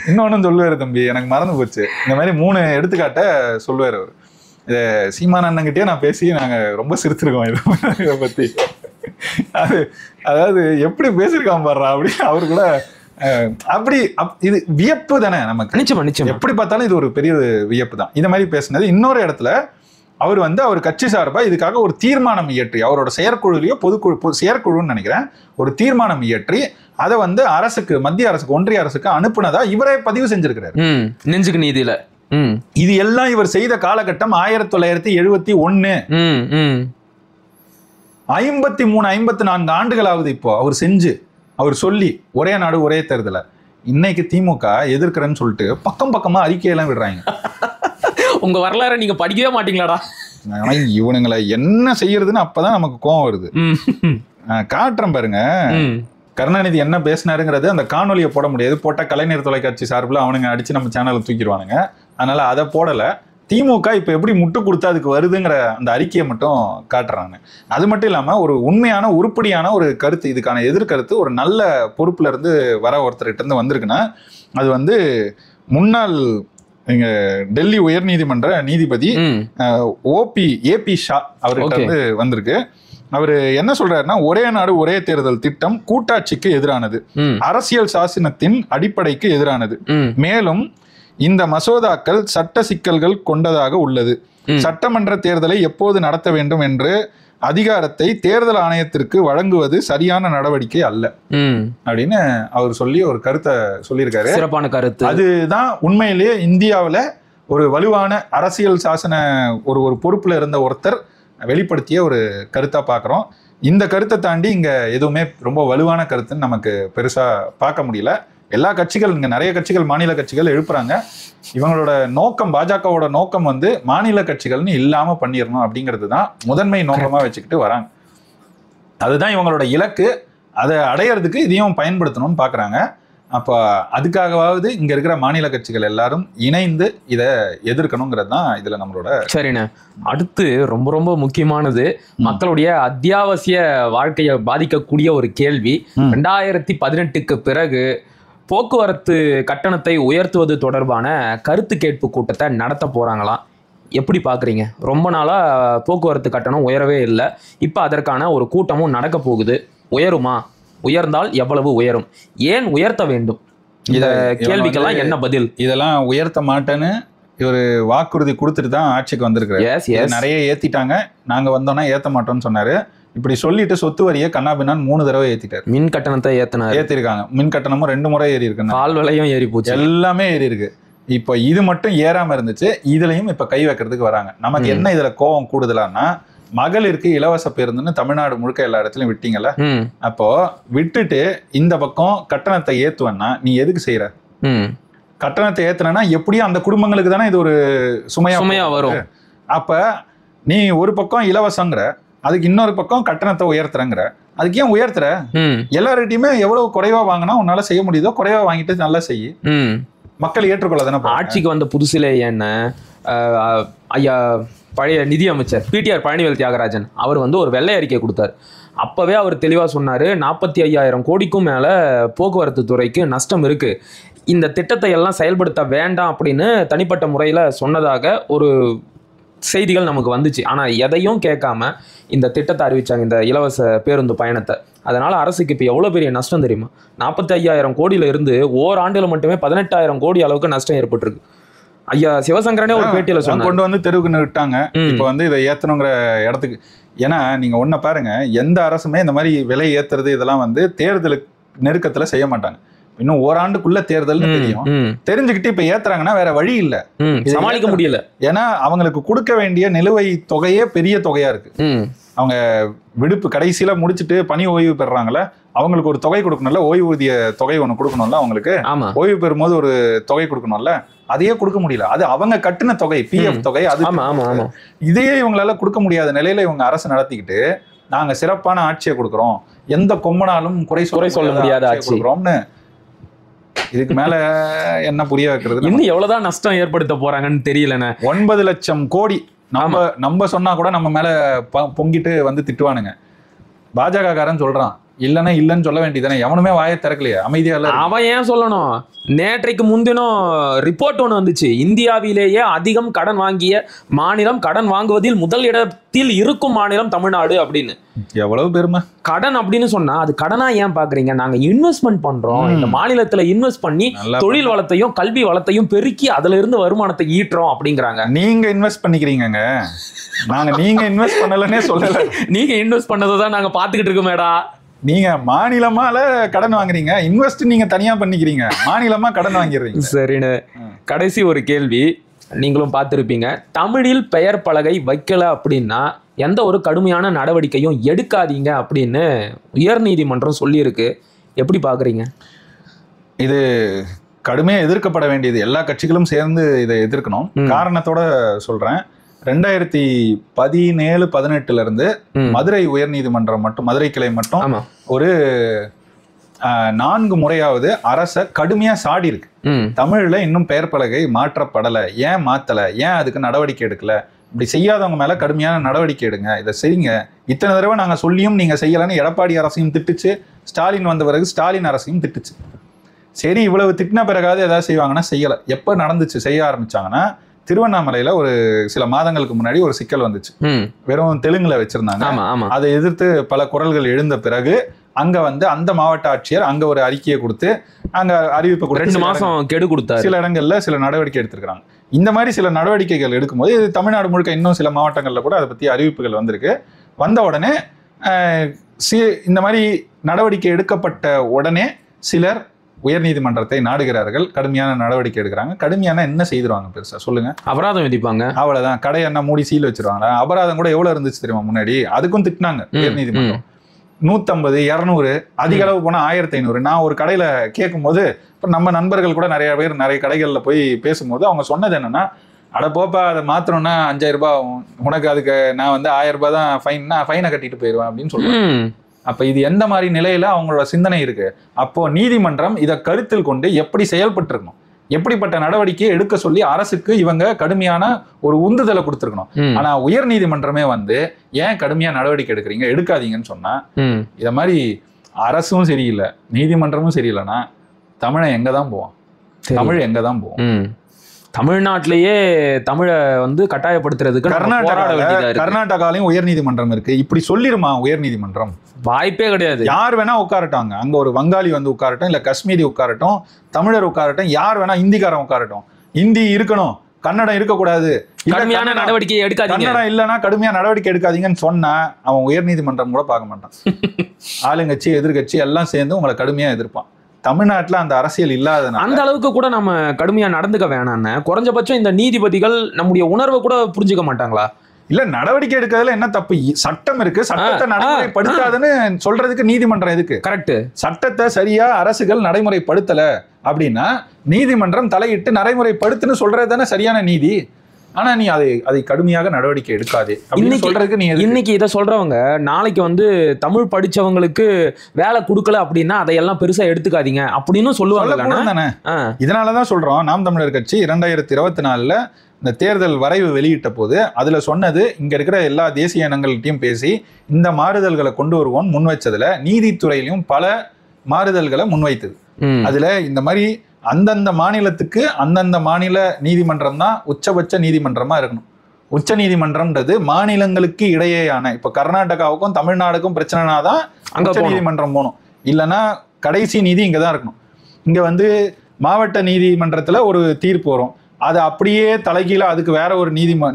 இன்னொன்னும் சொல்லுவாரு தம்பி, எனக்கு மறந்து போச்சு. இந்த மாதிரி 3 எடுத்துக்காட்ட சொல்லுவாரு அவர். இதை சீமான் அண்ணங்கிட்டே நான் பேசி நாங்க ரொம்ப சிரிச்சிருக்கோம் இதை பத்தி. அதாவது எப்படி பேசியிருக்கான் பாடுறா அப்படி அவரு கூட. அப்படி இது வியப்பு தானே நமக்கு. நிச்சயமா எப்படி பார்த்தாலும் இது ஒரு பெரிய வியப்பு தான். இந்த மாதிரி பேசினது. இன்னொரு இடத்துல அவர் வந்து அவர் கட்சி சார்பா இதுக்காக ஒரு தீர்மானம் இயற்றி, அவரோட செயற்குழுலையோ செயற்குழுன்னு நினைக்கிறேன், ஒரு தீர்மானம் இயற்றி அதை வந்து அரசுக்கு, மத்திய அரசுக்கு, ஒன்றிய அரசுக்கு அனுப்புனதா இவரே பதிவு செஞ்சிருக்கிறாரு. நெஞ்சுக்கு நீதியில. இது எல்லாம் இவர் செய்த காலகட்டம் 1971. 53-54 ஆண்டுகளாவது இப்போ அவர் செஞ்சு, அவர் சொல்லி ஒரே நாடு ஒரே தேர்தல. இன்னைக்கு திமுக எதிர்க்கிறேன்னு சொல்லிட்டு பக்கமா அறிக்கையெல்லாம் விடுறாங்க. உங்க வரலாறு நீங்க படிக்கவே மாட்டீங்களாடா? இவனுங்களை என்ன செய்யறதுன்னு அப்பதான் நமக்கு கோவம் வருது. காட்டுறேன் பாருங்க, கருணாநிதி என்ன பேசினாருங்கிறது அந்த காணொலியை போட முடியாது. போட்டா கலைஞர் தொலைக்காட்சி சார்பில் அவனுங்க அடிச்சு நம்ம சேனலை தூக்கிடுவானுங்க. அதனால அதை போடல. திமுக இப்ப எப்படி முட்டு கொடுத்தா அதுக்கு வருதுங்கிற அந்த அறிக்கையை மட்டும் காட்டுறாங்க. அது மட்டும் இல்லாம ஒரு உண்மையான உருப்படியான ஒரு கருத்து, இதுக்கான எதிர்கருத்து ஒரு நல்ல பொறுப்புல இருந்து வர ஒருத்தர்கிட்ட இருந்து வந்திருக்குன்னா அது வந்து முன்னாள் இங்க டெல்லி உயர்நீதிமன்ற நீதிபதி ஏபி ஷா அவர்கிட்ட இருந்து வந்திருக்கு. அவரு என்ன சொல்றாருன்னா, ஒரே நாடு ஒரே தேர்தல் திட்டம் கூட்டாட்சிக்கு எதிரானது, அரசியல் சாசனத்தின் அடிப்படைக்கு எதிரானது. மேலும் இந்த மசோதாக்கள் சட்ட சிக்கல்கள் கொண்டதாக உள்ளது. சட்டமன்ற தேர்தலை எப்போது நடத்த வேண்டும் என்று அதிகாரத்தை தேர்தல் ஆணையத்திற்கு வழங்குவது சரியான நடவடிக்கை அல்ல அப்படின்னு அவர் சொல்லி ஒரு கருத்தை சொல்லியிருக்காரு. சிறப்பான கருத்து. அதுதான் உண்மையிலேயே இந்தியாவில் ஒரு வலுவான அரசியல் சாசன ஒரு பொறுப்புல இருந்த ஒருத்தர் வெளிப்படுத்திய ஒரு கருத்தா பார்க்குறோம். இந்த கருத்தை தாண்டி இங்க எதுவுமே ரொம்ப வலுவான கருத்துன்னு நமக்கு பெருசா பார்க்க முடியல. எல்லா கட்சிகள், இங்க நிறைய கட்சிகள், மாநில கட்சிகள் எழுப்புறாங்க. இவங்களோட நோக்கம், பாஜகவோட நோக்கம் வந்து மாநில கட்சிகள்னு இல்லாம பண்ணிடணும் அப்படிங்கிறது தான் முதன்மை நோக்கமா வச்சுக்கிட்டு வராங்க. அதுதான் இவங்களோட இலக்கு. அதை அடையிறதுக்கு இதையும் பயன்படுத்தணும்னு பாக்குறாங்க. அப்ப அதுக்காகவாவது இங்க இருக்கிற மாநில கட்சிகள் எல்லாரும் இணைந்து இதை எதிர்க்கணுங்கிறது தான் இதுல நம்மளோட. சரிண்ணே, அடுத்து ரொம்ப ரொம்ப முக்கியமானது, மக்களுடைய அத்தியாவசிய வாழ்க்கையை பாதிக்கக்கூடிய ஒரு கேள்வி. 2018க்கு பிறகு போக்குவரத்து கட்டணத்தை உயர்த்துவது தொடர்பான கருத்து கேட்பு கூட்டத்தை நடத்த போறாங்களாம். எப்படி பாக்குறீங்க? ரொம்ப நாளா போக்குவரத்து கட்டணம் உயரவே இல்லை. இப்ப அதற்கான ஒரு கூட்டமும் நடக்க போகுது. உயருமா? உயர்ந்தால் எவ்வளவு உயரும்? ஏன் உயர்த்த வேண்டும்? இத கேள்விக்கெல்லாம் என்ன பதில்? இதெல்லாம் உயர்த்த மாட்டேன்னு இவர் வாக்குறுதி கொடுத்துட்டு தான் ஆட்சிக்கு வந்திருக்காரு. நிறைய ஏத்திட்டாங்க, நாங்க வந்தோம்னா ஏத்த மாட்டோம்னு சொன்னாரு. இப்படி சொல்லிட்டு சொத்து வரியை கண்ணாபின்னான் 3 தடவை ஏத்திட்டாரு. மின் கட்டணத்தை ஏத்திருக்காங்க. மின் கட்டணமும் 2 முறை ஏறி இருக்கு. பால் விலையும் ஏறி போச்சு. எல்லாமே ஏறி இருக்கு. இப்ப இது மட்டும் ஏறாம இருந்துச்சு, இதுலயும் இப்ப கை வைக்கிறதுக்கு வராங்க. நமக்கு என்ன இதுல கோபம் கூடுதலான்னா, மகளிருக்கு இலவச பேருந்துன்னு தமிழ்நாடு முழுக்க எல்லா இடத்துலயும் விட்டீங்கல்ல. அப்போ விட்டுட்டு இந்த பக்கம் கட்டணத்தை ஏத்துவன்னா நீ எதுக்கு செய்யற? கட்டணத்தை ஏத்துனா எப்படியும் அந்த குடும்பங்களுக்கு தானே இது ஒரு சுமையா வரும். அப்ப நீ ஒரு பக்கம் இலவசங்கிற, அதுக்கு இன்னொரு பக்கம் கட்டணத்தை உயர்த்துறங்கிற, அதுக்கு ஏன் உயர்த்துற? எல்லார்கிட்டயுமே எவ்வளவு குறைவா வாங்கினா உன்னால செய்ய முடியுதோ குறைவா வாங்கிட்டு நல்லா செய்யு. மக்கள் ஏற்றுக்கொள்ள தானே. ஆட்சிக்கு வந்த புதுசிலே என்ன ஐயா பழைய நிதி அமைச்சர் பிடிஆர் பழனிவேல் தியாகராஜன் அவர் வந்து ஒரு வெள்ளை அறிக்கை கொடுத்தார். அப்பவே அவர் தெளிவா சொன்னாரு, 45,000 கோடிக்கும் மேல போக்குவரத்து துறைக்கு நஷ்டம் இருக்கு. இந்த திட்டத்தை எல்லாம் செயல்படுத்த வேண்டாம் அப்படின்னு தனிப்பட்ட முறையில் சொன்னதாக ஒரு செய்திகள் நமக்கு வந்துச்சு. ஆனால் எதையும் கேட்காம இந்த திட்டத்தை அறிவிச்சாங்க, இந்த இலவச பேருந்து பயணத்தை. அதனால அரசுக்கு இப்போ எவ்வளோ பெரிய நஷ்டம் தெரியுமா? 45,000 கோடியில இருந்து ஓராண்டில் மட்டுமே 18,000 கோடி அளவுக்கு நஷ்டம் ஏற்பட்டிருக்கு. ஐயா சிவசங்கரனே ஒரு பேட்டியில சொன்னாங்க, கொண்டு வந்து தெருவுக்கு நிறுட்டாங்க. இப்போ வந்து இதை ஏத்தணுங்கிற இடத்துக்கு. ஏன்னா நீங்க ஒன்ன பாருங்க, எந்த அரசுமே இந்த மாதிரி விலை ஏத்துறது இதெல்லாம் வந்து தேர்தலுக்கு நெருக்கத்துல செய்ய மாட்டாங்க. இன்னும் ஓராண்டுக்குள்ள தேர்தல் தெரியும், தெரிஞ்சுக்கிட்டு இப்ப ஏத்துறாங்கன்னா வேற வழி இல்ல, சமாளிக்க முடியல. ஏன்னா அவங்களுக்கு கொடுக்க வேண்டிய நிலுவை தொகையே பெரிய தொகையா இருக்கு. அவங்க விடுப்பு கடைசியில முடிச்சுட்டு பணி ஓய்வு பெறாங்கல்ல, அவங்களுக்கு ஒரு தொகை கொடுக்கணும்ல, ஓய்வூதிய தொகை ஒண்ணு கொடுக்கணும்ல, அவங்களுக்கு ஓய்வு பெறும்போது ஒரு தொகை கொடுக்கணும்ல, அதையே கொடுக்க முடியல. அது அவங்க கட்டின தொகை, பிஎஃப் தொகை. அது இதையே இவங்களால கொடுக்க முடியாத நிலையில இவங்க அரசு நடத்திக்கிட்டு நாங்க சிறப்பான ஆட்சியை கொடுக்குறோம், எந்த கொம்பனாலும் குறை சொல்ல முடியாத ஆட்சி கொடுக்குறோம்னு இதுக்கு மேல என்ன புரிய வைக்கிறது? இன்னும் எவ்வளவுதான் நஷ்டம் ஏற்படுத்த போறாங்கன்னு தெரியலண்ணே. 9 லட்சம் கோடி நம்ம சொன்னா கூட நம்ம மேல பொங்கிட்டு வந்து திட்டுவானுங்க. பாஜக காரன் சொல்றான், இல்லன்னா இல்லன்னு சொல்ல வேண்டியதானே, எவனுமே வாயை திறக்கலையே, அமைதியா இல்ல. அவன் ஏன் சொல்லணும்? நேற்றைக்கு முன்தினம் ரிப்போர்ட் ஒன்று வந்துச்சு, இந்தியாவிலேயே அதிகம் கடன் வாங்கிய மாநிலம், கடன் வாங்குவதில் முதல் இடத்தில் இருக்கும் மாநிலம் தமிழ்நாடு அப்படின்னு. எவ்வளவு பெருமை! கடன் அப்படின்னு சொன்னா அது கடனா ஏன் பாக்குறீங்க? நாங்க இன்வெஸ்ட்மெண்ட் பண்றோம், இந்த மாநிலத்துல இன்வெஸ்ட் பண்ணி தொழில் வளத்தையும் கல்வி வளத்தையும் பெருக்கி அதுல இருந்து வருமானத்தை ஈட்டுறோம் அப்படிங்கிறாங்க. நீங்க இன்வெஸ்ட் பண்ணிக்கிறீங்க, நீங்க இன்வெஸ்ட் பண்ணலன்னே சொல்லல. நீங்க இன்வெஸ்ட் பண்ணதை தான் நாங்க பாத்துக்கிட்டு இருக்கோமேடா. நீங்க மாநிலமால கடன் வாங்குறீங்க, இன்வெஸ்ட் நீங்க தனியா பண்ணிக்கிறீங்க, மாநிலமா கடன் வாங்கிடுறீங்க. சரின்னு கடைசி ஒரு கேள்வி, நீங்களும் பார்த்துருப்பீங்க, தமிழில் பெயர் பலகை வைக்கல அப்படின்னா எந்த ஒரு கடுமையான நடவடிக்கையும் எடுக்காதீங்க அப்படின்னு உயர்நீதிமன்றம் சொல்லியிருக்கு. எப்படி பாக்குறீங்க? இது கடுமையா எதிர்க்கப்பட வேண்டியது, எல்லா கட்சிகளும் சேர்ந்து இதை எதிர்க்கணும். காரணத்தோட சொல்றேன், 2017-18 இருந்து மதுரை உயர்நீதிமன்றம் மட்டும், மதுரை கிளை மட்டும் ஒரு 4 முறையாவது அரச கடுமையா சாடி இருக்கு. தமிழ்ல இன்னும் பெயர் பலகை மாற்றப்படல, ஏன் மாத்தல, ஏன் அதுக்கு நடவடிக்கை எடுக்கல, இப்படி செய்யாதவங்க மேல கடுமையான நடவடிக்கை எடுங்க, இதை செய்யுங்க. இத்தனை தடவை நாங்க சொல்லியும் நீங்க செய்யலன்னு எடப்பாடி அரசையும் திட்டுச்சு, ஸ்டாலின் வந்த பிறகு ஸ்டாலின் அரசையும் திட்டுச்சு. சரி, இவ்வளவு திட்டின பிறகாவது ஏதாவது செய்வாங்கன்னா செய்யல. எப்ப நடந்துச்சு செய்ய ஆரம்பிச்சாங்கன்னா, திருவண்ணாமலையில ஒரு சில மாதங்களுக்கு முன்னாடி ஒரு சிக்கல் வந்துச்சு, வெறும் தெலுங்குல வச்சிருந்தாங்க. அதை எதிர்த்து பல குரல்கள் எழுந்த பிறகு அங்க வந்து அந்த மாவட்ட ஆட்சியர் அங்க ஒரு அறிக்கையை கொடுத்து அங்க அறிவிப்பு கொடுத்து 2 மாசம் கெடு கொடுத்தாரு. சில இடங்கள்ல சில நடவடிக்கை எடுத்திருக்காங்க. இந்த மாதிரி சில நடவடிக்கைகள் எடுக்கும்போது இது தமிழ்நாடு முழுக்க இன்னும் சில மாவட்டங்கள்ல கூட அதை பத்தி அறிவிப்புகள் வந்திருக்கு. வந்த உடனே இந்த மாதிரி நடவடிக்கை எடுக்கப்பட்ட உடனே சிலர் உயர்நீதிமன்றத்தை நாடுகிறார்கள், கடுமையான நடவடிக்கை எடுக்கிறாங்க. கடுமையான என்ன செய்திருவாங்க பெருசா சொல்லுங்க? அபராதம் விதிப்பாங்க, அவ்வளவுதான். கடை என்ன மூடி சீல் வச்சிருவாங்க. அபராதம் கூட எவ்வளவு இருந்துச்சு தெரியுமா முன்னாடி? அதுக்கும் திட்டினாங்க உயர்நீதிமன்றம். 150, 200, அதிக அளவு போனா 1500. நான் ஒரு கடையில கேட்கும் போது, இப்ப நம்ம நண்பர்கள் கூட நிறைய பேர் நிறைய கடைகள்ல போய் பேசும்போது அவங்க சொன்னது என்னன்னா, அட போப்பா, அதை மாத்திரம்னா 5000 ரூபாய் ஆகும், உனக்கு அதுக்கு நான் வந்து 1000 ரூபாய் தான் ஃபைன்னா, ஃபைனை கட்டிட்டு போயிடுவேன் அப்படின்னு சொல்லுவேன். அப்ப இது எந்த மாதிரி நிலையில அவங்களோட சிந்தனை இருக்கு? அப்போ நீதிமன்றம் இதை கருத்தில் கொண்டு எப்படி செயல்பட்டு இருக்கணும், எப்படிப்பட்ட நடவடிக்கையை எடுக்க சொல்லி அரசுக்கு இவங்க கடுமையான ஒரு உந்துதலை கொடுத்துருக்கணும். ஆனா உயர் நீதிமன்றமே வந்து ஏன் கடுமையா நடவடிக்கை எடுக்கிறீங்க, எடுக்காதீங்கன்னு சொன்னா, இத மாதிரி அரசும் சரியில்லை, நீதிமன்றமும் சரியில்லைன்னா தமிழன் எங்கதான் போவான்? தமிழ் எங்கதான் போவோம்? தமிழ்நாட்டிலேயே தமிழை வந்து கட்டாயப்படுத்துறதுக்கு கர்நாடகாலையும் உயர் நீதிமன்றம் இருக்கு. இப்படி சொல்லிருமா உயர் நீதிமன்றம்? வாய்ப்பே கிடையாது. யார் வேணா உட்காரட்டாங்க, அங்க ஒரு வங்காளி வந்து உட்காரட்டும், இல்ல காஷ்மீரி உட்காரட்டும், தமிழர் உட்காரட்டும், யார் வேணா, இந்திக்காரன் உட்காரட்டும், இந்தி இருக்கணும், கன்னடம் இருக்கக்கூடாது, கடுமையான நடவடிக்கை எடுக்காதீங்க, கன்னடம் இல்லைன்னா கடுமையான நடவடிக்கை எடுக்காதீங்கன்னு சொன்னா அவன் உயர் நீதிமன்றம் கூட பார்க்க மாட்டான். ஆளுங்கட்சி எதிர்கட்சி எல்லாம் சேர்ந்து உங்களை கடுமையா எதிர்ப்பான். தமிழ்நாட்டுல அந்த அரசியல் இல்லாத அந்த அளவுக்கு கூட நம்ம கடுமையா நடந்துக்க வேணான்னு, குறைஞ்சபட்சம் இந்த நீதிபதிகள் நம்முடைய உணர்வை கூட புரிஞ்சுக்க மாட்டாங்களா? இல்ல, நடவடிக்கை எடுக்கிறதுல என்ன தப்பு? சட்டம் இருக்கு, சட்டத்தை நடைமுறைப்படுத்தாதுன்னு சொல்றதுக்கு நீதிமன்றம் எதுக்கு? கரெக்ட். சட்டத்தை சரியா அரசுகள் நடைமுறைப்படுத்தல அப்படின்னா நீதிமன்றம் தலையிட்டு நடைமுறைப்படுத்துன்னு சொல்றது தானே சரியான நீதி. ஆனா நீ அதை கடுமையாக நடவடிக்கை எடுக்காதே சொல்றதுக்கு நீ இன்னைக்கு இதை சொல்றவங்க நாளைக்கு வந்து தமிழ் படிச்சவங்களுக்கு வேலை கொடுக்கல அப்படின்னா அதையெல்லாம் பெருசா எடுத்துக்காதீங்க அப்படின்னு சொல்லுவாங்க. இதனாலதான் சொல்றோம், நாம் தமிழர் கட்சி 2024 இந்த தேர்தல் வரைவு வெளியிட்ட போது அதுல சொன்னது, இங்க இருக்கிற எல்லா தேசிய இனங்கள்கிட்டையும் பேசி இந்த மாறுதல்களை கொண்டு வருவோம் முன் வச்சதுல நீதித்துறையிலும் பல மாறுதல்களை முன்வைத்தது. அதுல இந்த மாதிரி அந்தந்த மாநிலத்துக்கு அந்தந்த மாநில நீதிமன்றம் தான் உச்சபட்ச நீதிமன்றமா இருக்கணும். உச்ச நீதிமன்றம்ன்றது மாநிலங்களுக்கு இடையேயான, இப்ப கர்நாடகாவுக்கும் தமிழ்நாடுக்கும் பிரச்சனைனா தான் உச்ச நீதிமன்றம் போகணும். இல்லைன்னா கடைசி நீதி இங்க தான் இருக்கணும். இங்க வந்து மாவட்ட நீதிமன்றத்துல ஒரு தீர்ப்பு வரும், அது அப்படியே தலைகீழ அதுக்கு வேற ஒரு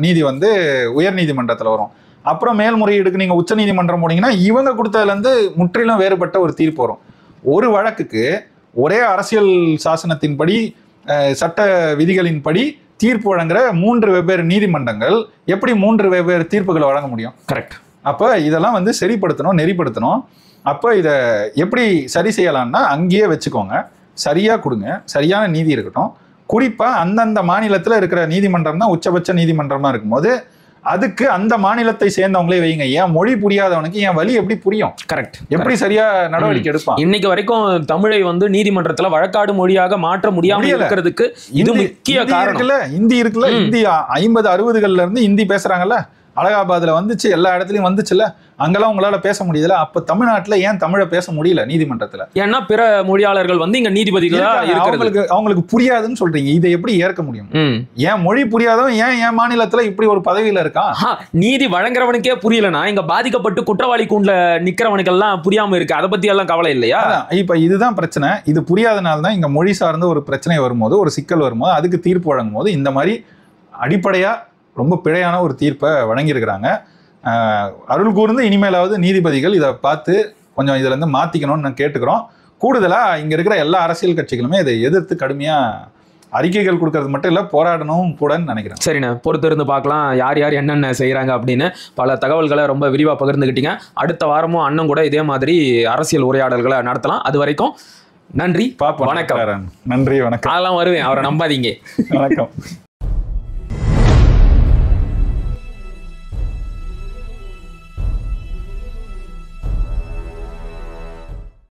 நீதி வந்து உயர் நீதிமன்றத்துல வரும். அப்புறம் மேல்முறையீடுக்கு நீங்க உச்ச நீதிமன்றம் போனீங்கன்னா இவங்க கொடுத்ததுல இருந்து முற்றிலும் வேறுபட்ட ஒரு தீர்ப்பு வரும். ஒரு வழக்குக்கு ஒரே அரசியல் சாசனத்தின்படி சட்ட விதிகளின்படி தீர்ப்பு வழங்குற 3 வெவ்வேறு நீதிமன்றங்கள் எப்படி 3 வெவ்வேறு தீர்ப்புகளை வழங்க முடியும்? கரெக்ட். அப்ப இதெல்லாம் வந்து சரிப்படுத்தணும், நெறிப்படுத்தணும். அப்ப இதை எப்படி சரி செய்யலாம்னா அங்கேயே வச்சுக்கோங்க, சரியா கொடுங்க, சரியான நீதி இருக்கட்டும். குறிப்பா அந்தந்த மாநிலத்துல இருக்கிற நீதிமன்றம் தான் உச்சபட்ச நீதிமன்றமா இருக்கும்போது அதுக்கு அந்த மாநிலத்தை சேர்ந்தவங்களே வைங்க. ஏன் மொழி புரியாதவனுக்கு என் வழி எப்படி புரியும்? கரெக்ட். எப்படி சரியா நடவடிக்கை எடுப்பான்? இன்னைக்கு வரைக்கும் தமிழை வந்து நீதிமன்றத்துல வழக்காடு மொழியாக மாற்ற முடியாம இருக்கிறதுக்கு இது முக்கிய காரணம். இந்தி இருக்குல்ல, இந்தி 50-60கள்ல இருந்து இந்தி பேசுறாங்கல்ல, அலகாபாத்ல வந்துச்சு, எல்லா இடத்துலயும் வந்துச்சுல்ல, அங்கெல்லாம் உங்களால பேச முடியுதுல. அப்ப தமிழ்நாட்டுல ஏன் தமிழை பேச முடியல நீதிமன்றத்துல? ஏன்னா பிற மொழியாளர்கள் வந்து இங்க நீதிபதிகளா அவங்களுக்கு புரியாதுன்னு சொல்றீங்க, இதை எப்படி ஏற்க முடியும்? ஏன் மொழி புரியாதவன் ஏன் என் மாநிலத்துல இப்படி ஒரு பதவியில இருக்கான்? நீதி வழங்குறவனுக்கே புரியலனா இங்க பாதிக்கப்பட்டு குற்றவாளி கூண்டுல நிக்கிறவனுக்கெல்லாம் புரியாம இருக்கு, அதை பத்தி எல்லாம் கவலை இல்லையா? இப்ப இதுதான் பிரச்சனை. இது புரியாதனால தான் இங்க மொழி சார்ந்த ஒரு பிரச்சனை வரும்போது, ஒரு சிக்கல் வரும்போது, அதுக்கு தீர்ப்பு வழங்கும் போது இந்த மாதிரி அடிப்படையா ரொம்ப பிழையான ஒரு தீர்ப்பை வழங்கியிருக்கிறாங்க. அருள் கூர்ந்து இனிமேலாவது நீதிபதிகள் இதை பார்த்து கொஞ்சம் இதுல இருந்து மாத்திக்கணும்னு நான் கேட்டுக்கிறோம். கூடுதலா இங்க இருக்கிற எல்லா அரசியல் கட்சிகளுமே இதை எதிர்த்து கடுமையா அறிக்கைகள் கொடுக்கறது மட்டும் இல்ல, போராடணும் கூடன்னு நினைக்கிறேன். சரிண்ணே, பொறுத்து இருந்து பார்க்கலாம் யார் யார் என்னென்ன செய்யறாங்க அப்படின்னு. பல தகவல்களை ரொம்ப விரிவா பகிர்ந்துக்கிட்டீங்க. அடுத்த வாரமும் அண்ணன் கூட இதே மாதிரி அரசியல் உரையாடல்களை நடத்தலாம். அது வரைக்கும் நன்றி, வணக்கம். நன்றி, வணக்கம். அதெல்லாம் வருவேன், அவரை நம்பாதீங்க. வணக்கம்.